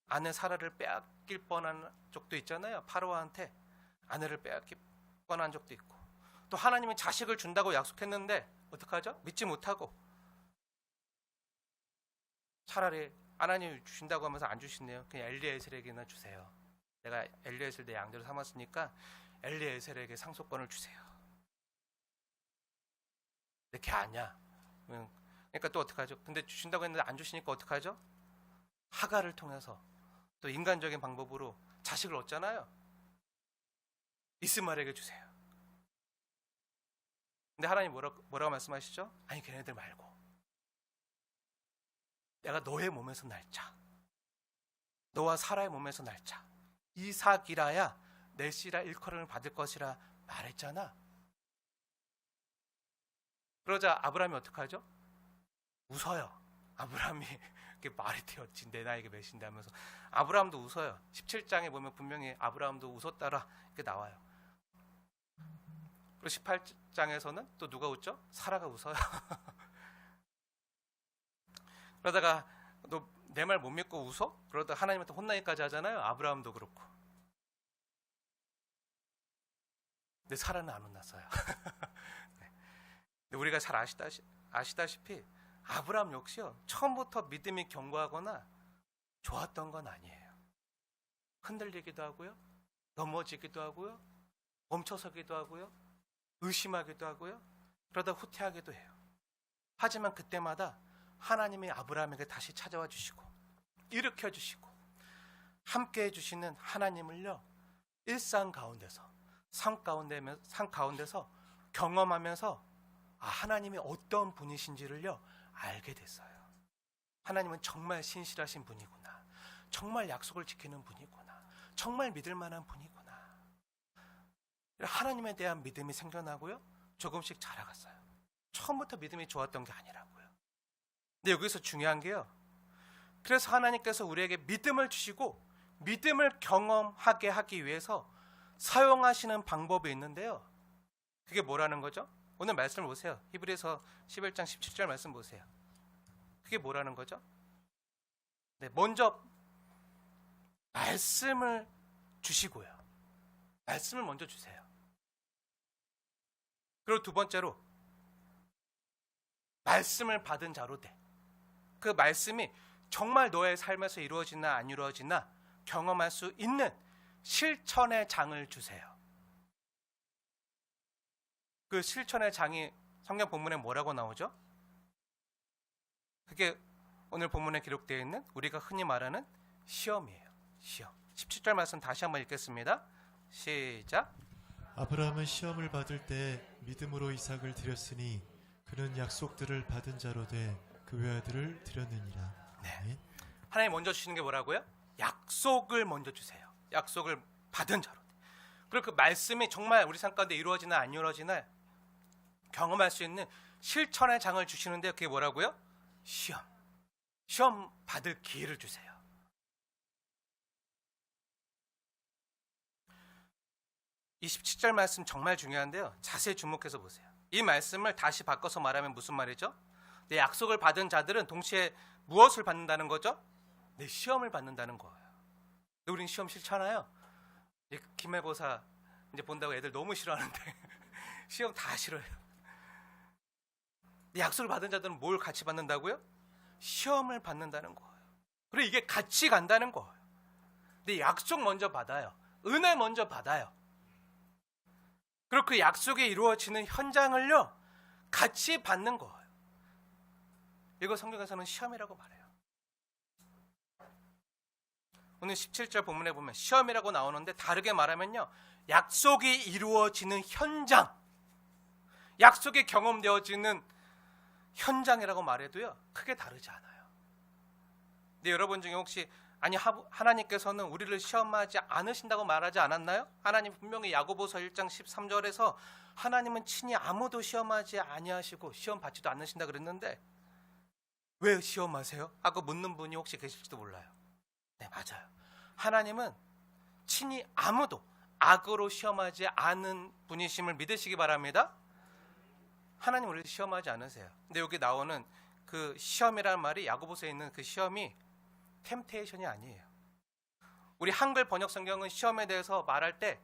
아내 사라를 빼앗길 뻔한 적도 있잖아요. 파로한테 아내를 빼앗길 뻔한 적도 있고, 또 하나님이 자식을 준다고 약속했는데 어떡하죠? 믿지 못하고 차라리 하나님이 주신다고 하면서 안 주시네요. 그냥 엘리에셀에게나 주세요. 내가 엘리에셀 내 양대로 삼았으니까 엘리에셀에게 상속권을 주세요. 근데 걔 아니야. 그러니까 또 어떡하죠? 근데 주신다고 했는데 안 주시니까 어떡하죠? 하갈을 통해서 또 인간적인 방법으로 자식을 얻잖아요. 이스마엘에게 주세요. 근데 하나님 뭐라고 말씀하시죠? 아니, 걔네들 말고 내가 너의 몸에서 날자, 너와 사라의 몸에서 날자, 이삭이라야 내 씨라 일컬음을 받을 것이라 말했잖아. 그러자 아브라함이 어떡하죠? 웃어요. 아브라함이 말이 되었지, 내 나이가 몇인데 하면서 아브라함도 웃어요. 17장에 보면 분명히 아브라함도 웃었다라 이렇게 나와요. 그리고 18장에서는 또 누가 웃죠? 사라가 웃어요. 그러다가 너 내 말 못 믿고 웃어? 그러다 하나님한테 혼나기까지 하잖아요. 아브라함도 그렇고. 근데 사라는 안 혼났어요. 네. 근데 우리가 잘 아시다시피 아브라함 역시요, 처음부터 믿음이 견고하거나 좋았던 건 아니에요. 흔들리기도 하고요, 넘어지기도 하고요, 멈춰서기도 하고요, 의심하기도 하고요, 그러다 후퇴하기도 해요. 하지만 그때마다 하나님이 아브라함에게 다시 찾아와 주시고 일으켜 주시고 함께 해주시는 하나님을요, 일상 가운데서 삶 가운데서 경험하면서 하나님이 어떤 분이신지를요 알게 됐어요. 하나님은 정말 신실하신 분이구나, 정말 약속을 지키는 분이구나, 정말 믿을 만한 분이구나. 하나님에 대한 믿음이 생겨나고요, 조금씩 자라갔어요. 처음부터 믿음이 좋았던 게 아니라고요. 근데 여기서 중요한 게요, 그래서 하나님께서 우리에게 믿음을 주시고 믿음을 경험하게 하기 위해서 사용하시는 방법이 있는데요, 그게 뭐라는 거죠? 오늘 말씀을 보세요. 히브리서 11장 17절 말씀 보세요. 그게 뭐라는 거죠? 네, 먼저 말씀을 주시고요, 말씀을 먼저 주세요. 그리고 두 번째로 말씀을 받은 자로 돼. 그 말씀이 정말 너의 삶에서 이루어지나 안 이루어지나 경험할 수 있는 실천의 장을 주세요. 그 실천의 장이 성경 본문에 뭐라고 나오죠? 그게 오늘 본문에 기록되어 있는 우리가 흔히 말하는 시험이에요. 시험. 17절 말씀 다시 한번 읽겠습니다. 시작. 아브라함은 시험을 받을 때 믿음으로 이삭을 드렸으니 그는 약속들을 받은 자로 돼 그 외아들을 드렸느니라. 네. 하나님 먼저 주시는 게 뭐라고요? 약속을 먼저 주세요. 약속을 받은 자로. 그리고 그 말씀이 정말 우리 삶 가운데 이루어지나 안 이루어지나 경험할 수 있는 실천의 장을 주시는데 그게 뭐라고요? 시험. 시험 받을 기회를 주세요. 이 17절 말씀 정말 중요한데요, 자세히 주목해서 보세요. 이 말씀을 다시 바꿔서 말하면 무슨 말이죠? 내 약속을 받은 자들은 동시에 무엇을 받는다는 거죠? 내 시험을 받는다는 거예요. 근데 우린 시험 싫잖아요. 기말고사 이제 본다고 애들 너무 싫어하는데 시험 다 싫어해요. 약속을 받은 자들은 뭘 같이 받는다고요? 시험을 받는다는 거예요. 그리고 이게 같이 간다는 거예요. 근데 약속 먼저 받아요. 은혜 먼저 받아요. 그리고 그 약속이 이루어지는 현장을요 같이 받는 거예요. 이거 성경에서는 시험이라고 말해요. 오늘 17절 본문에 보면 시험이라고 나오는데 다르게 말하면요, 약속이 이루어지는 현장, 약속이 경험되어지는 현장이라고 말해도요 크게 다르지 않아요. 근데 여러분 중에 혹시 아니 하나님께서는 우리를 시험하지 않으신다고 말하지 않았나요? 하나님 분명히 야고보서 1장 13절에서 하나님은 친히 아무도 시험하지 아니하시고 시험 받지도 않으신다 그랬는데 왜 시험하세요? 하고 묻는 분이 혹시 계실지도 몰라요. 네, 맞아요. 하나님은 친히 아무도 악으로 시험하지 않은 분이심을 믿으시기 바랍니다. 하나님 우리를 시험하지 않으세요. 근데 여기 나오는 그 시험이라는 말이, 야고보서에 있는 그 시험이 템테이션이 아니에요. 우리 한글 번역 성경은 시험에 대해서 말할 때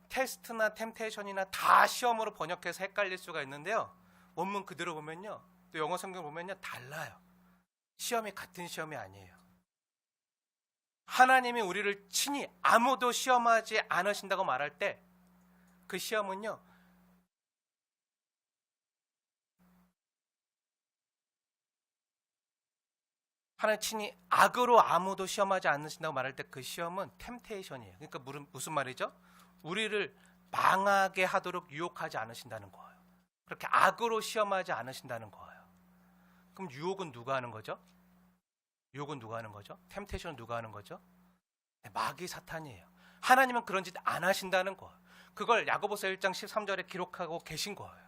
테스트나 템테이션이나 다 시험으로 번역해서 헷갈릴 수가 있는데요, 원문 그대로 보면요, 또 영어 성경 보면요 달라요. 시험이 같은 시험이 아니에요. 하나님이 우리를 친히 아무도 시험하지 않으신다고 말할 때 그 시험은요 하나님 친히 악으로 아무도 시험하지 않으신다고 말할 때 그 시험은 템테이션이에요. 그러니까 무슨 말이죠? 우리를 망하게 하도록 유혹하지 않으신다는 거예요. 그렇게 악으로 시험하지 않으신다는 거예요. 그럼 유혹은 누가 하는 거죠? 유혹은 누가 하는 거죠? 템테이션은 누가 하는 거죠? 네, 마귀 사탄이에요. 하나님은 그런 짓 안 하신다는 거예요. 그걸 야고보서 1장 13절에 기록하고 계신 거예요.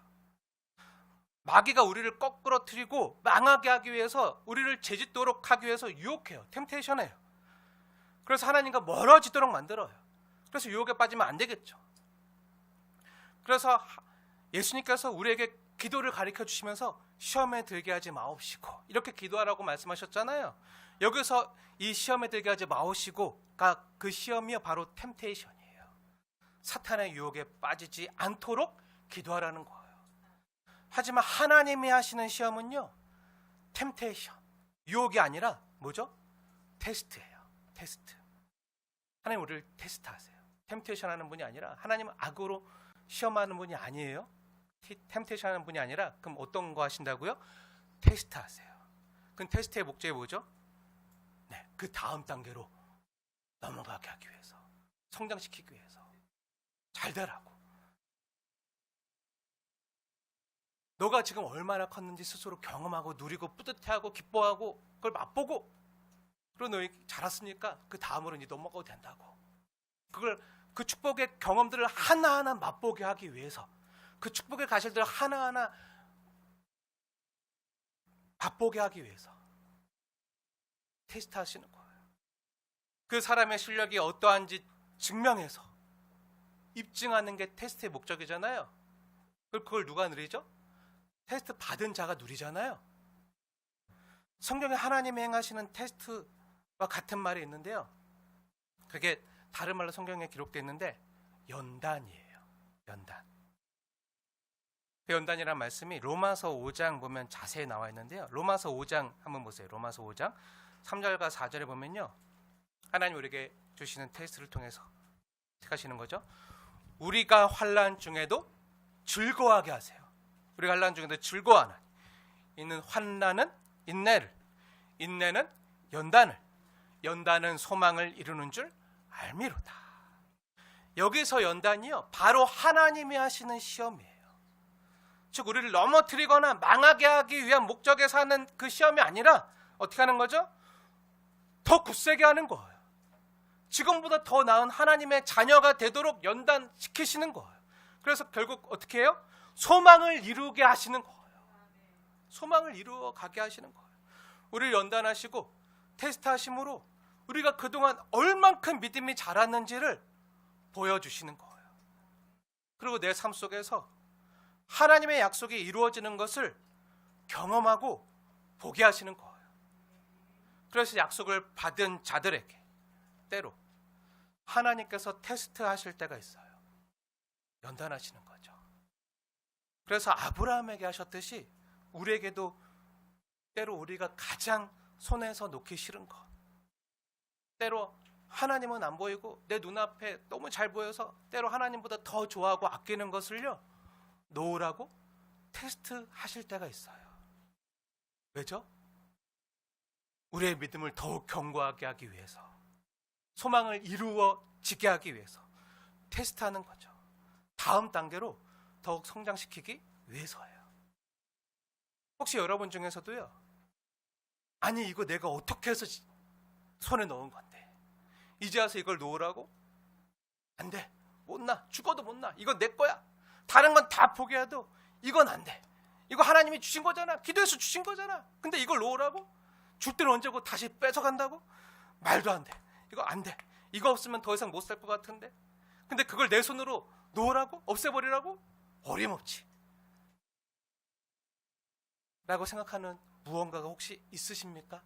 마귀가 우리를 거꾸로 틀리고 망하게 하기 위해서, 우리를 죄짓도록 하기 위해서 유혹해요. 템테이션이에요. 그래서 하나님과 멀어지도록 만들어요. 그래서 유혹에 빠지면 안 되겠죠. 그래서 예수님께서 우리에게 기도를 가르쳐 주시면서 시험에 들게 하지 마옵시고 이렇게 기도하라고 말씀하셨잖아요. 여기서 이 시험에 들게 하지 마옵시고가 그 시험이요 바로 템테이션이에요. 사탄의 유혹에 빠지지 않도록 기도하라는 거예요. 하지만 하나님이 하시는 시험은요 템테이션, 유혹이 아니라 뭐죠? 테스트예요. 테스트. 하나님 우리를 테스트하세요. 템테이션 하는 분이 아니라, 하나님은 악으로 시험하는 분이 아니에요. 템테이션 하는 분이 아니라, 그럼 어떤 거 하신다고요? 테스트하세요. 그 테스트의 목적이 뭐죠? 네, 그 다음 단계로 넘어가게 하기 위해서, 성장시키기 위해서, 잘 되라고. 너가 지금 얼마나 컸는지 스스로 경험하고 누리고 뿌듯해하고 기뻐하고 그걸 맛보고, 그리고 너희 자랐으니까 그 다음으로 이제 넘어가도 된다고. 그걸, 그 축복의 경험들을 하나하나 맛보게 하기 위해서, 그 축복의 가실들을 하나하나 맛보게 하기 위해서 테스트하시는 거예요. 그 사람의 실력이 어떠한지 증명해서 입증하는 게 테스트의 목적이잖아요. 그걸 누가 누리죠? 테스트 받은 자가 누리잖아요. 성경에 하나님이 행하시는 테스트와 같은 말이 있는데요. 그게 다른 말로 성경에 기록되어 있는데 연단이에요. 연단. 그 연단이라는 말씀이 로마서 5장 보면 자세히 나와 있는데요. 로마서 5장 한번 보세요. 로마서 5장 3절과 4절에 보면요. 하나님 우리에게 주시는 테스트를 통해서 택하시는 거죠. 우리가 환난 중에도 즐거워하게 하세요. 우리가 환난 중에도 즐거워하는, 이는 환난은 인내를, 인내는 연단을, 연단은 소망을 이루는 줄 알미로다. 여기서 연단이요, 바로 하나님이 하시는 시험이에요. 즉 우리를 넘어뜨리거나 망하게 하기 위한 목적에서 하는 그 시험이 아니라 어떻게 하는 거죠? 더 굳세게 하는 거예요. 지금보다 더 나은 하나님의 자녀가 되도록 연단시키시는 거예요. 그래서 결국 어떻게 해요? 소망을 이루게 하시는 거예요. 소망을 이루어 가게 하시는 거예요. 우리를 연단하시고 테스트하심으로 우리가 그동안 얼만큼 믿음이 자랐는지를 보여주시는 거예요. 그리고 내 삶 속에서 하나님의 약속이 이루어지는 것을 경험하고 보게 하시는 거예요. 그래서 약속을 받은 자들에게 때로 하나님께서 테스트하실 때가 있어요. 연단하시는 거죠. 그래서 아브라함에게 하셨듯이 우리에게도 때로 우리가 가장 손에서 놓기 싫은 것, 때로 하나님은 안 보이고 내 눈앞에 너무 잘 보여서 때로 하나님보다 더 좋아하고 아끼는 것을요 놓으라고 테스트 하실 때가 있어요. 왜죠? 우리의 믿음을 더욱 견고하게 하기 위해서, 소망을 이루어지게 하기 위해서 테스트하는 거죠. 다음 단계로 더욱 성장시키기 위해서예요. 혹시 여러분 중에서도요, 아니 이거 내가 어떻게 해서 손에 넣은 건데 이제 와서 이걸 놓으라고? 안 돼, 못 놔, 죽어도 못 놔, 이건 내 거야, 다른 건 다 포기해도 이건 안 돼, 이거 하나님이 주신 거잖아, 기도해서 주신 거잖아, 근데 이걸 놓으라고? 줄 때는 언제고 다시 뺏어간다고? 말도 안 돼, 이거 안 돼, 이거 없으면 더 이상 못 살 것 같은데, 근데 그걸 내 손으로 놓으라고? 없애버리라고? 어림없지 라고 생각하는 무언가가 혹시 있으십니까?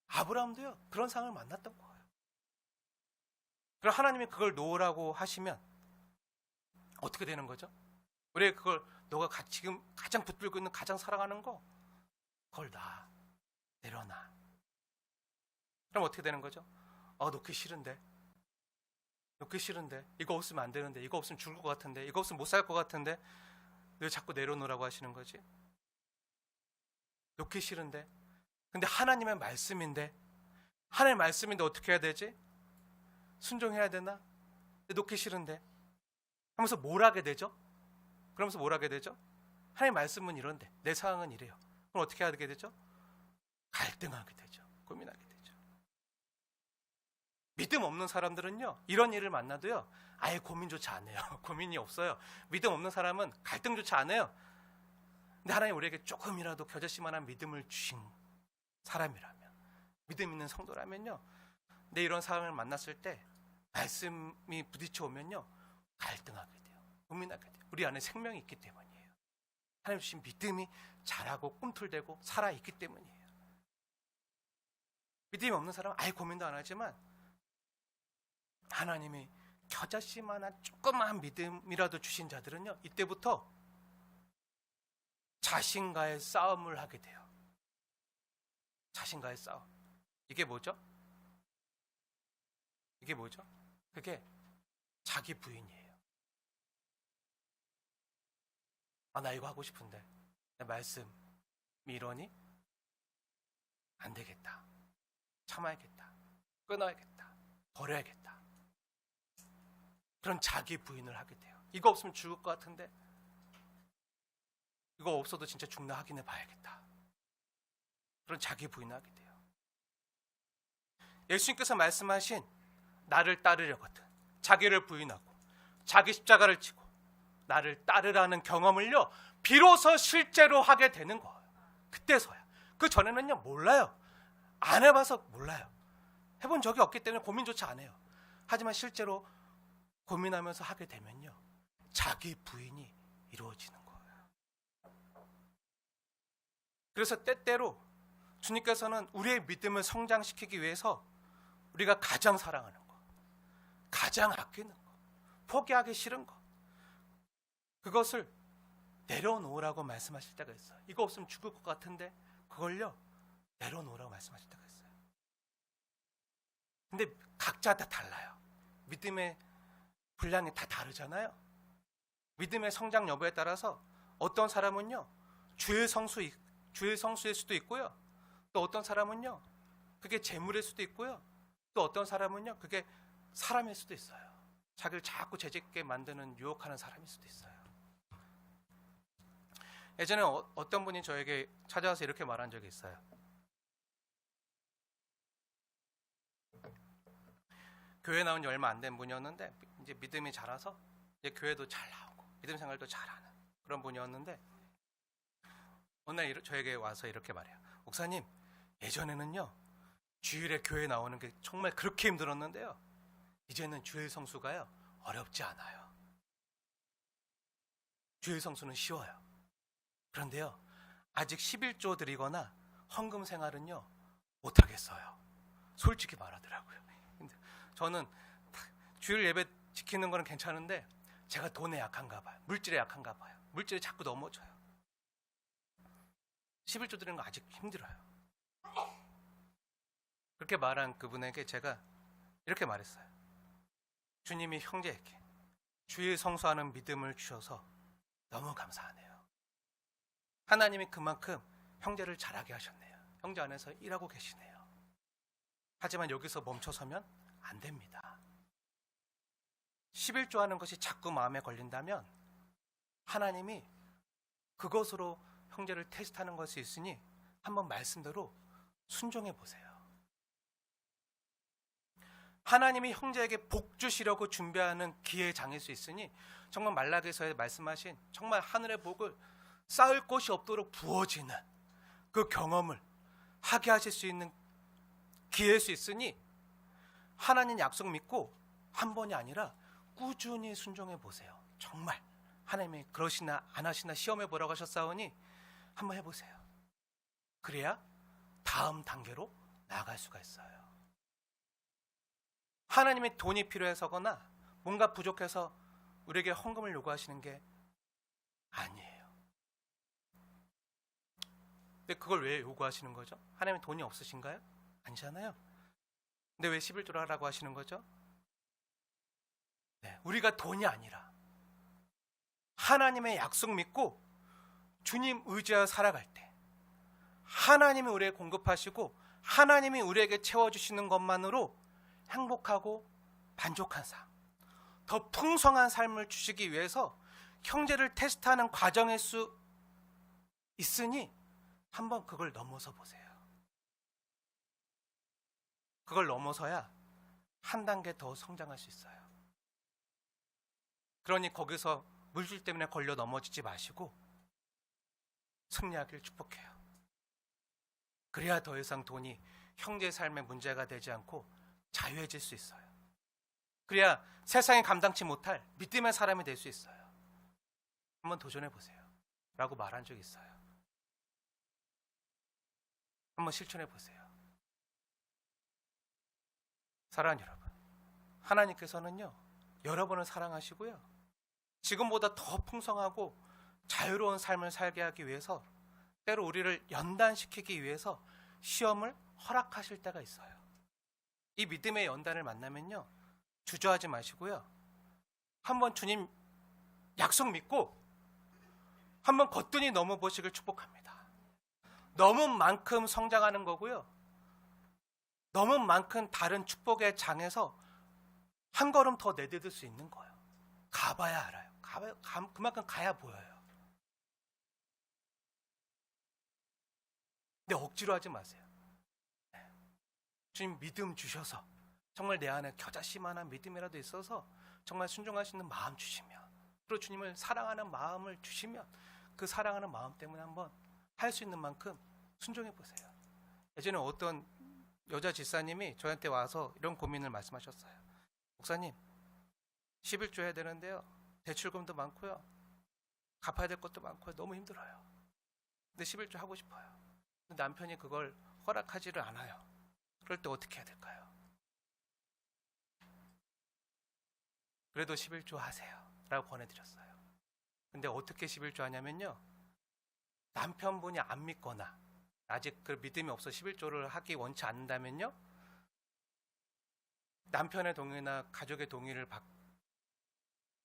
아브라함도요 그런 상황을 만났던 거예요. 그럼 하나님이 그걸 놓으라고 하시면 어떻게 되는 거죠? 우리 그걸 너가 지금 가장 붙들고 있는, 가장 사랑하는 거, 그걸 놔, 내려놔. 그럼 어떻게 되는 거죠? 놓기 싫은데, 놓기 싫은데, 이거 없으면 안 되는데, 이거 없으면 죽을 것 같은데, 이거 없으면 못 살 것 같은데 왜 자꾸 내려놓으라고 하시는 거지? 놓기 싫은데, 근데 하나님의 말씀인데, 하나님의 말씀인데 어떻게 해야 되지? 순종해야 되나? 놓기 싫은데 하면서 뭘 하게 되죠? 그러면서 뭘 하게 되죠? 하나님의 말씀은 이런데 내 상황은 이래요. 그럼 어떻게 하게 되죠? 갈등하게 되죠. 고민하게 되죠. 믿음 없는 사람들은요 이런 일을 만나도요 아예 고민조차 안 해요. 고민이 없어요. 믿음 없는 사람은 갈등조차 안 해요. 근데 하나님 우리에게 조금이라도 겨자씨만한 믿음을 주신 사람이라면, 믿음 있는 성도라면요, 내 이런 상황을 만났을 때 말씀이 부딪혀 오면요 갈등하게 돼요. 고민하게 돼요. 우리 안에 생명이 있기 때문이에요. 하나님 주신 믿음이 자라고 꿈틀대고 살아있기 때문이에요. 믿음이 없는 사람은 아예 고민도 안 하지만 하나님이 겨자씨만한 조그마한 믿음이라도 주신 자들은요 이때부터 자신과의 싸움을 하게 돼요. 자신과의 싸움. 이게 뭐죠? 이게 뭐죠? 그게 자기 부인이에요. 나 이거 하고 싶은데 내 말씀 이러니 안 되겠다. 참아야겠다. 끊어야겠다. 버려야겠다. 그런 자기 부인을 하게 돼요. 이거 없으면 죽을 것 같은데 이거 없어도 진짜 죽나 확인해 봐야겠다. 그런 자기 부인을 하게 돼요. 예수님께서 말씀하신 나를 따르려거든 자기를 부인하고 자기 십자가를 지고 나를 따르라는 경험을요 비로소 실제로 하게 되는 거예요. 그때서야. 그 전에는요 몰라요. 안 해봐서 몰라요. 해본 적이 없기 때문에 고민조차 안 해요. 하지만 실제로 고민하면서 하게 되면요 자기 부인이 이루어지는 거예요. 그래서 때때로 주님께서는 우리의 믿음을 성장시키기 위해서 우리가 가장 사랑하는 것, 가장 아끼는 것, 포기하기 싫은 것, 그것을 내려놓으라고 말씀하실 때가 있어요. 이거 없으면 죽을 것 같은데 그걸요 내려놓으라고 말씀하실 때가 있어요. 근데 각자 다 달라요. 믿음의 분량이 다 다르잖아요. 믿음의 성장 여부에 따라서 어떤 사람은요 주의 성수일 수도 있고요, 또 어떤 사람은요 그게 재물일 수도 있고요, 또 어떤 사람은요 그게 사람일 수도 있어요. 자기를 자꾸 죄짓게 만드는 유혹하는 사람일 수도 있어요. 예전에 어떤 분이 저에게 찾아와서 이렇게 말한 적이 있어요. 교회 나온 지 얼마 안 된 분이었는데 이제 믿음이 자라서 이제 교회도 잘 나오고 믿음 생활도 잘하는 그런 분이었는데 어느 날 저에게 와서 이렇게 말해요. 목사님, 예전에는요 주일에 교회 나오는 게 정말 그렇게 힘들었는데요 이제는 주일 성수가요 어렵지 않아요. 주일 성수는 쉬워요. 그런데요 아직 11조 드리거나 헌금 생활은요 못하겠어요. 솔직히 말하더라고요. 근데 저는 주일 예배 지키는 거는 괜찮은데 제가 돈에 약한가 봐요. 물질에 약한가 봐요. 물질에 자꾸 넘어져요. 11조 드리는 거 아직 힘들어요. 그렇게 말한 그분에게 제가 이렇게 말했어요. 주님이 형제에게 주일 성수하는 믿음을 주셔서 너무 감사하네요. 하나님이 그만큼 형제를 잘하게 하셨네요. 형제 안에서 일하고 계시네요. 하지만 여기서 멈춰서면 안 됩니다. 11조 하는 것이 자꾸 마음에 걸린다면 하나님이 그것으로 형제를 테스트하는 것이 있으니 한번 말씀대로 순종해 보세요. 하나님이 형제에게 복 주시려고 준비하는 기회의 장일 수 있으니 정말 말라기서에 말씀하신 정말 하늘의 복을 쌓을 곳이 없도록 부어지는 그 경험을 하게 하실 수 있는 기회일 수 있으니 하나님 약속 믿고 한 번이 아니라 꾸준히 순종해 보세요. 정말 하나님이 그러시나 안 하시나 시험해 보라고 하셨사오니 한번 해보세요. 그래야 다음 단계로 나아갈 수가 있어요. 하나님이 돈이 필요해서거나 뭔가 부족해서 우리에게 헌금을 요구하시는 게 아니에요. 근데 그걸 왜 요구하시는 거죠? 하나님이 돈이 없으신가요? 아니잖아요. 근데 왜 11조를 하라고 하시는 거죠? 네, 우리가 돈이 아니라 하나님의 약속 믿고 주님 의지하여 살아갈 때 하나님이 우리에게 공급하시고 하나님이 우리에게 채워주시는 것만으로 행복하고 만족한 삶, 더 풍성한 삶을 주시기 위해서 형제를 테스트하는 과정일 수 있으니 한번 그걸 넘어서 보세요. 그걸 넘어서야 한 단계 더 성장할 수 있어요. 그러니 거기서 물질 때문에 걸려 넘어지지 마시고 승리하길 축복해요. 그래야 더 이상 돈이 형제 삶의 문제가 되지 않고 자유해질 수 있어요. 그래야 세상에 감당치 못할 믿음의 사람이 될 수 있어요. 한번 도전해 보세요 라고 말한 적이 있어요. 한번 실천해 보세요. 사랑하는 여러분, 하나님께서는요 여러분을 사랑하시고요 지금보다 더 풍성하고 자유로운 삶을 살게 하기 위해서, 때로 우리를 연단시키기 위해서 시험을 허락하실 때가 있어요. 이 믿음의 연단을 만나면요, 주저하지 마시고요, 한번 주님 약속 믿고 한번 거뜬히 넘어보시길 축복합니다. 넘은 만큼 성장하는 거고요, 넘은 만큼 다른 축복의 장에서 한 걸음 더 내딛을 수 있는 거예요. 가봐야 알아요. 그만큼 가야 보여요. 근데 억지로 하지 마세요. 주님 믿음 주셔서, 정말 내 안에 겨자씨만한 믿음이라도 있어서 정말 순종할 수 있는 마음 주시면, 그리고 주님을 사랑하는 마음을 주시면, 그 사랑하는 마음 때문에 한번 할 수 있는 만큼 순종해 보세요. 예전에 어떤 여자 집사님이 저한테 와서 이런 고민을 말씀하셨어요. 목사님, 11조 해야 되는데요, 대출금도 많고요, 갚아야 될 것도 많고요, 너무 힘들어요. 근데 11조 하고 싶어요. 근데 남편이 그걸 허락하지를 않아요. 그럴 때 어떻게 해야 될까요? 그래도 11조 하세요 라고 권해드렸어요. 근데 어떻게 11조 하냐면요, 남편분이 안 믿거나 아직 그 믿음이 없어 11조를 하기 원치 않는다면요, 남편의 동의나 가족의 동의를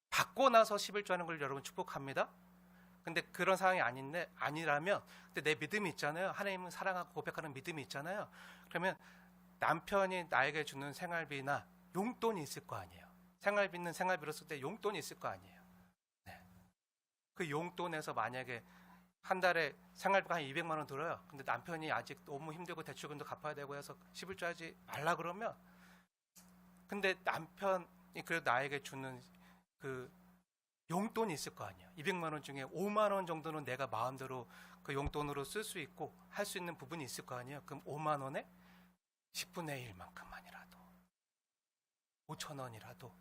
받고 나서 11조 하는 걸 여러분 축복합니다. 근데 그런 상황이 아니라면, 근데 내 믿음이 있잖아요, 하나님을 사랑하고 고백하는 믿음이 있잖아요, 그러면 남편이 나에게 주는 생활비나 용돈이 있을 거 아니에요. 생활비는 생활비로 쓸 때 용돈이 있을 거 아니에요. 네. 그 용돈에서 만약에 한 달에 생활비가 한 200만 원 들어요. 근데 남편이 아직 너무 힘들고 대출금도 갚아야 되고 해서 11조 하지 말라 그러면, 근데 남편이 그래도 나에게 주는 그 용돈이 있을 거 아니에요. 200만 원 중에 5만 원 정도는 내가 마음대로 그 용돈으로 쓸 수 있고 할 수 있는 부분이 있을 거 아니에요. 그럼 5만 원에 10분의 1만큼만이라도, 5천 원이라도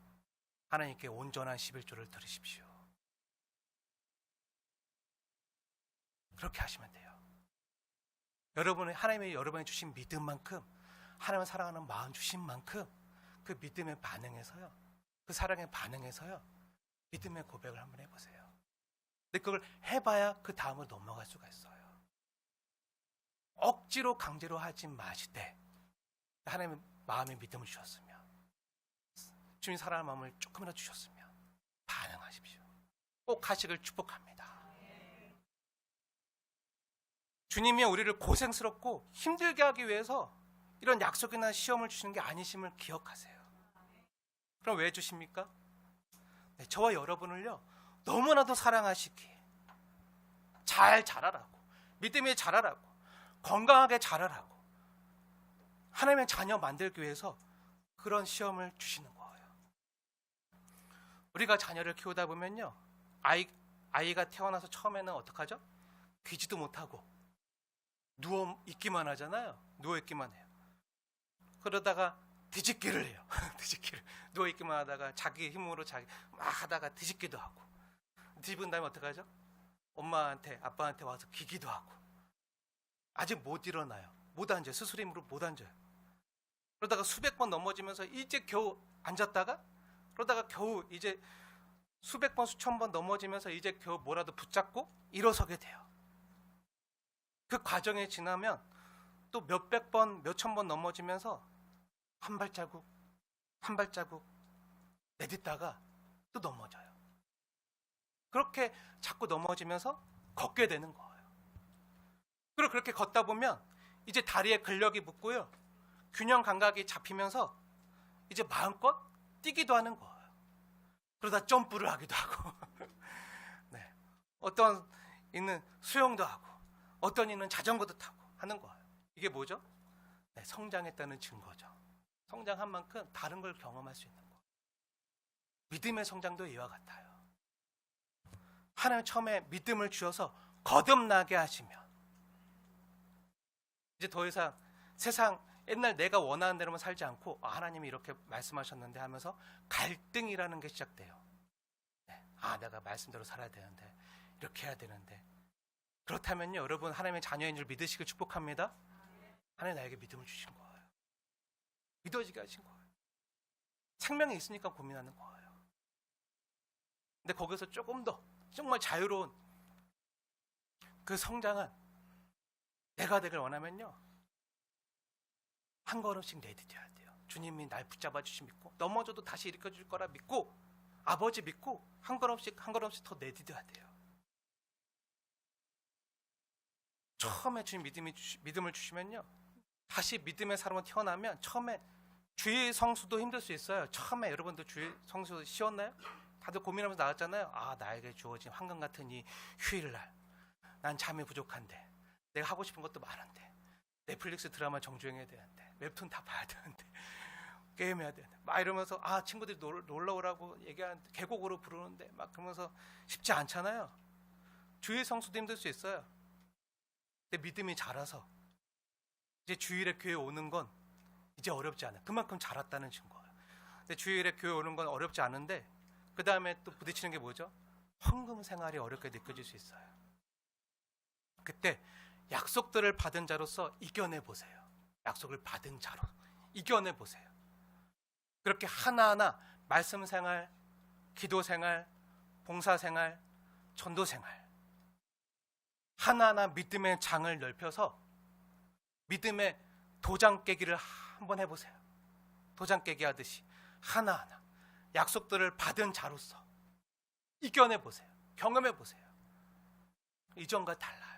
하나님께 온전한 11조를 드리십시오. 그렇게 하시면 돼요. 하나님이 여러분이 주신 믿음만큼, 하나님을 사랑하는 마음 주신 만큼 그 믿음에 반응해서요, 그 사랑에 반응해서요, 믿음의 고백을 한번 해보세요. 근데 그걸 해봐야 그 다음으로 넘어갈 수가 있어요. 억지로 강제로 하지 마시되, 하나님의 마음에 믿음을 주셨으면, 주님 사랑하는 마음을 조금이라도 주셨으면 반응하십시오. 꼭 하시길 축복합니다. 주님이 우리를 고생스럽고 힘들게 하기 위해서 이런 약속이나 시험을 주시는 게 아니심을 기억하세요. 그럼 왜 주십니까? 네, 저와 여러분을요, 너무나도 사랑하시기에, 잘 자라라고, 믿음이 자라라고, 건강하게 자라라고, 하나님의 자녀 만들기 위해서 그런 시험을 주시는 거예요. 우리가 자녀를 키우다 보면요, 아이가 태어나서 처음에는 어떡하죠? 귀지도 못하고 누워 있기만 하잖아요. 누워 있기만 해요. 그러다가 뒤집기를 해요. 뒤집기를. 누워 있기만 하다가 자기 힘으로 막 하다가 뒤집기도 하고, 뒤집은 다음에 어떡하죠? 엄마한테, 아빠한테 와서 기기도 하고, 아직 못 일어나요. 못 앉아요. 스스로 힘으로 못 앉아요. 그러다가 수백 번 넘어지면서 이제 겨우 앉았다가, 그러다가 겨우 이제 수백 번, 수천 번 넘어지면서 이제 겨우 뭐라도 붙잡고 일어서게 돼요. 그 과정에 지나면 또 몇백 번, 몇천 번 넘어지면서 한 발자국, 한 발자국 내딛다가 또 넘어져요. 그렇게 자꾸 넘어지면서 걷게 되는 거예요. 그리고 그렇게 걷다 보면 이제 다리에 근력이 붙고요, 균형 감각이 잡히면서 이제 마음껏 뛰기도 하는 거예요. 그러다 점프를 하기도 하고 네. 어떤 이는 수영도 하고, 어떤 이는 자전거도 타고 하는 거예요. 이게 뭐죠? 네, 성장했다는 증거죠. 성장한 만큼 다른 걸 경험할 수 있는 거예요. 믿음의 성장도 이와 같아요. 하나님 처음에 믿음을 주셔서 거듭나게 하시면, 이제 더 이상 세상 옛날 내가 원하는 대로만 살지 않고, 하나님이 이렇게 말씀하셨는데 하면서 갈등이라는 게 시작돼요. 네, 내가 말씀대로 살아야 되는데, 이렇게 해야 되는데. 그렇다면요, 여러분 하나님의 자녀인 줄 믿으시길 축복합니다. 하나님 나에게 믿음을 주신 거예요. 믿어지게 하신 거예요. 생명이 있으니까 고민하는 거예요. 근데 거기서 조금 더 정말 자유로운 그 성장은 내가 되길 원하면요, 한 걸음씩 내디뎌야 돼요. 주님이 날 붙잡아 주시 믿고, 넘어져도 다시 일으켜 줄 거라 믿고, 아버지 믿고 한 걸음씩 한 걸음씩 더 내디뎌야 돼요. 처음에 주님 믿음을 주시면요, 다시 믿음의 사람으로 태어나면 처음에 주의 성수도 힘들 수 있어요. 처음에 여러분들 주의 성수 쉬웠나요? 다들 고민하면서 나왔잖아요. 아, 나에게 주어진 황금 같은 이 휴일날, 난 잠이 부족한데, 내가 하고 싶은 것도 많은데, 넷플릭스 드라마 정주행해야 되는데, 웹툰 다 봐야 되는데, 게임해야 되는데, 막 이러면서 아, 친구들이 놀러 오라고 얘기하는데 계곡으로 부르는데 막 그러면서 쉽지 않잖아요. 주일 성수도 힘들 수 있어요. 근데 믿음이 자라서 이제 주일에 교회 오는 건 이제 어렵지 않아요. 그만큼 자랐다는 증거예요. 근데 주일에 교회 오는 건 어렵지 않은데, 그 다음에 또 부딪히는 게 뭐죠? 헌금 생활이 어렵게 느껴질 수 있어요. 그때 약속들을 받은 자로서 이겨내 보세요. 약속을 받은 자로 이겨내 보세요. 그렇게 하나하나 말씀 생활, 기도 생활, 봉사 생활, 전도 생활, 하나하나 믿음의 장을 넓혀서 믿음의 도장 깨기를 한번 해보세요. 도장 깨기 하듯이 하나하나 약속들을 받은 자로서 이겨내 보세요. 경험해 보세요. 이전과 달라요.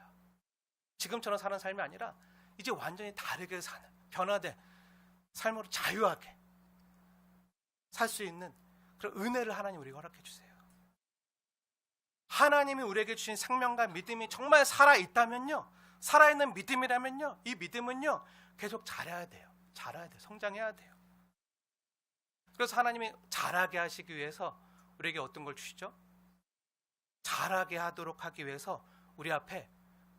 지금처럼 사는 삶이 아니라 이제 완전히 다르게 사는, 변화된 삶으로 자유하게 살 수 있는 그런 은혜를 하나님 우리에게 허락해 주세요. 하나님이 우리에게 주신 생명과 믿음이 정말 살아있다면요, 살아있는 믿음이라면요, 이 믿음은요 계속 자라야 돼요. 자라야 돼요. 성장해야 돼요. 그래서 하나님이 자라게 하시기 위해서 우리에게 어떤 걸 주시죠? 자라게 하도록 하기 위해서 우리 앞에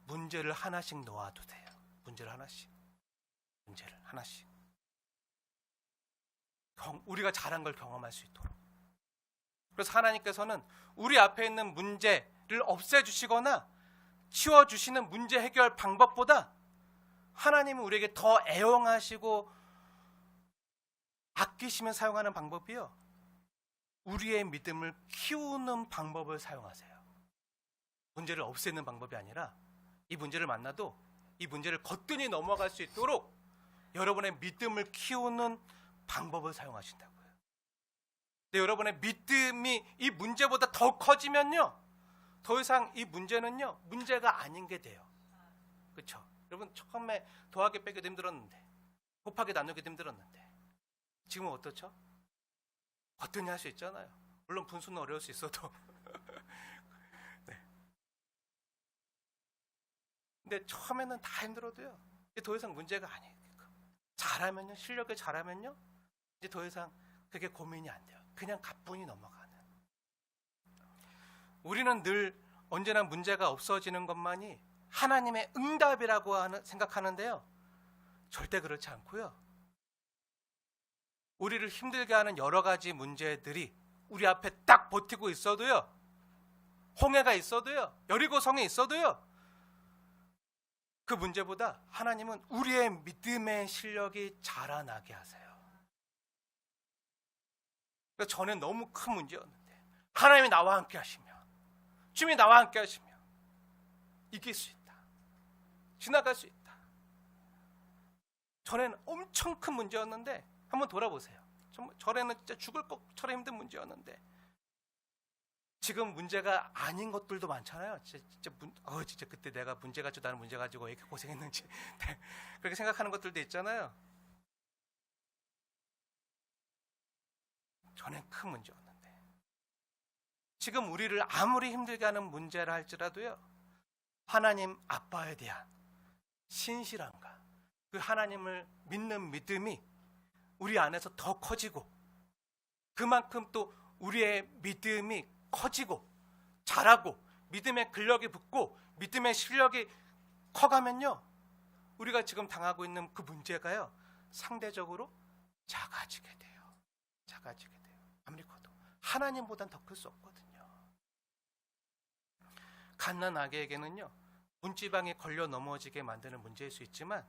문제를 하나씩 놓아도 돼요. 문제를 하나씩. 우리가 자란 걸 경험할 수 있도록. 그래서 하나님께서는 우리 앞에 있는 문제를 없애주시거나 치워주시는 문제 해결 방법보다 하나님은 우리에게 더 애용하시고 아끼시며 사용하는 방법이요, 우리의 믿음을 키우는 방법을 사용하세요. 문제를 없애는 방법이 아니라 이 문제를 만나도 이 문제를 거뜬히 넘어갈 수 있도록 여러분의 믿음을 키우는 방법을 사용하신다고요. 근데 여러분의 믿음이 이 문제보다 더 커지면요, 더 이상 이 문제는요 문제가 아닌 게 돼요. 그렇죠? 여러분 처음에 더하기 빼기도 힘들었는데, 곱하기 나누기도 힘들었는데, 지금은 어떻죠? 거뜬히 할 수 있잖아요. 물론 분수는 어려울 수 있어도. 네. 근데 처음에는 다 힘들어도요, 이제 더 이상 문제가 아니에요. 잘하면요, 실력이 잘하면요, 이제 더 이상 그게 고민이 안 돼요. 그냥 가뿐히 넘어가는. 우리는 늘 언제나 문제가 없어지는 것만이 하나님의 응답이라고 생각하는데요, 절대 그렇지 않고요, 우리를 힘들게 하는 여러 가지 문제들이 우리 앞에 딱 버티고 있어도요, 홍해가 있어도요, 여리고성에 있어도요, 그 문제보다 하나님은 우리의 믿음의 실력이 자라나게 하세요. 그래서 저는 너무 큰 문제였는데 하나님이 나와 함께 하시며 주님이 나와 함께 하시며 이길 수 있다, 지나갈 수 있다. 전에는 엄청 큰 문제였는데 한번 돌아보세요. 전에는 진짜 죽을 것처럼 힘든 문제였는데 지금 문제가 아닌 것들도 많잖아요. 진짜 그때 내가 문제 가지고, 나는 문제 가지고 왜 이렇게 고생했는지 그렇게 생각하는 것들도 있잖아요. 전엔 큰 문제였는데 지금 우리를 아무리 힘들게 하는 문제라 할지라도요, 하나님 아빠에 대한 신실함과 그 하나님을 믿는 믿음이 우리 안에서 더 커지고, 그만큼 또 우리의 믿음이 커지고 자라고 믿음의 근력이 붙고 믿음의 실력이 커가면요, 우리가 지금 당하고 있는 그 문제가요 상대적으로 작아지게 돼요. 아무리 커도 하나님보단 더 클 수 없거든요. 갓난 아기에게는요 문지방이 걸려 넘어지게 만드는 문제일 수 있지만,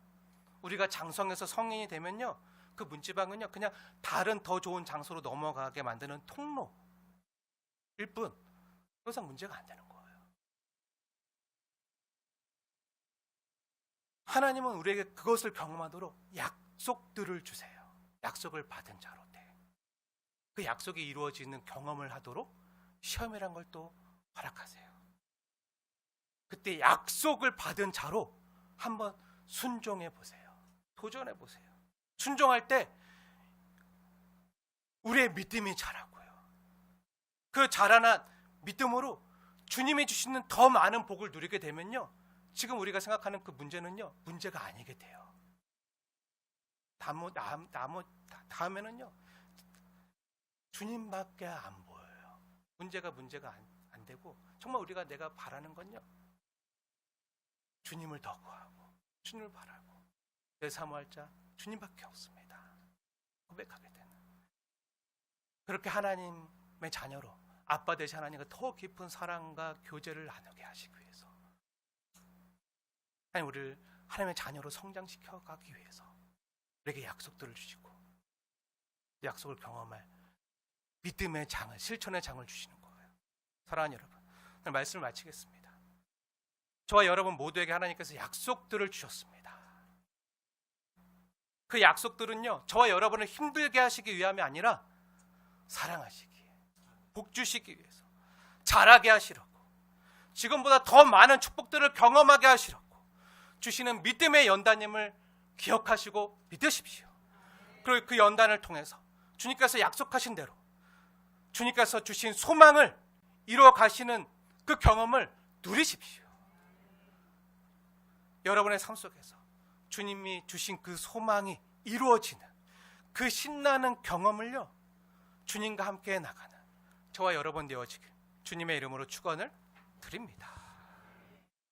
우리가 장성해서 성인이 되면요 그 문지방은요 그냥 다른 더 좋은 장소로 넘어가게 만드는 통로일 뿐, 더 이상 문제가 안 되는 거예요. 하나님은 우리에게 그것을 경험하도록 약속들을 주세요. 약속을 받은 자로 돼. 그 약속이 이루어지는 경험을 하도록 시험이란 걸 또 허락하세요. 그때 약속을 받은 자로 한번 순종해 보세요. 도전해 보세요. 순종할 때 우리의 믿음이 자라고요. 그 자라난 믿음으로 주님이 주시는 더 많은 복을 누리게 되면요, 지금 우리가 생각하는 그 문제는요, 문제가 아니게 돼요. 다음에는요, 주님밖에 안 보여요. 문제가 안 되고, 정말 내가 바라는 건요, 주님을 더 구하고 주님을 바라고 내 사모할 자 주님밖에 없습니다. 고백하게 되는, 그렇게 하나님의 자녀로 아빠 되신 하나님과 더 깊은 사랑과 교제를 나누게 하시기 위해서, 하나님 우리를 하나님의 자녀로 성장시켜 가기 위해서 우리에게 약속들을 주시고 약속을 경험할 믿음의 장을, 실천의 장을 주시는 거예요. 사랑하는 여러분, 오늘 말씀을 마치겠습니다. 저와 여러분 모두에게 하나님께서 약속들을 주셨습니다. 그 약속들은요, 저와 여러분을 힘들게 하시기 위함이 아니라 사랑하시기, 복 주시기 위해서, 자라게 하시려고, 지금보다 더 많은 축복들을 경험하게 하시려고 주시는 믿음의 연단임을 기억하시고 믿으십시오. 그리고 그 연단을 통해서 주님께서 약속하신 대로 주님께서 주신 소망을 이루어 가시는 그 경험을 누리십시오. 여러분의 삶 속에서 주님이 주신 그 소망이 이루어지는 그 신나는 경험을요, 주님과 함께 나가는 저와 여러분 되어지길 주님의 이름으로 축원을 드립니다.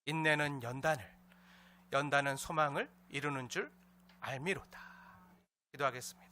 인내는 연단을, 연단은 소망을 이루는 줄 알미로다. 기도하겠습니다.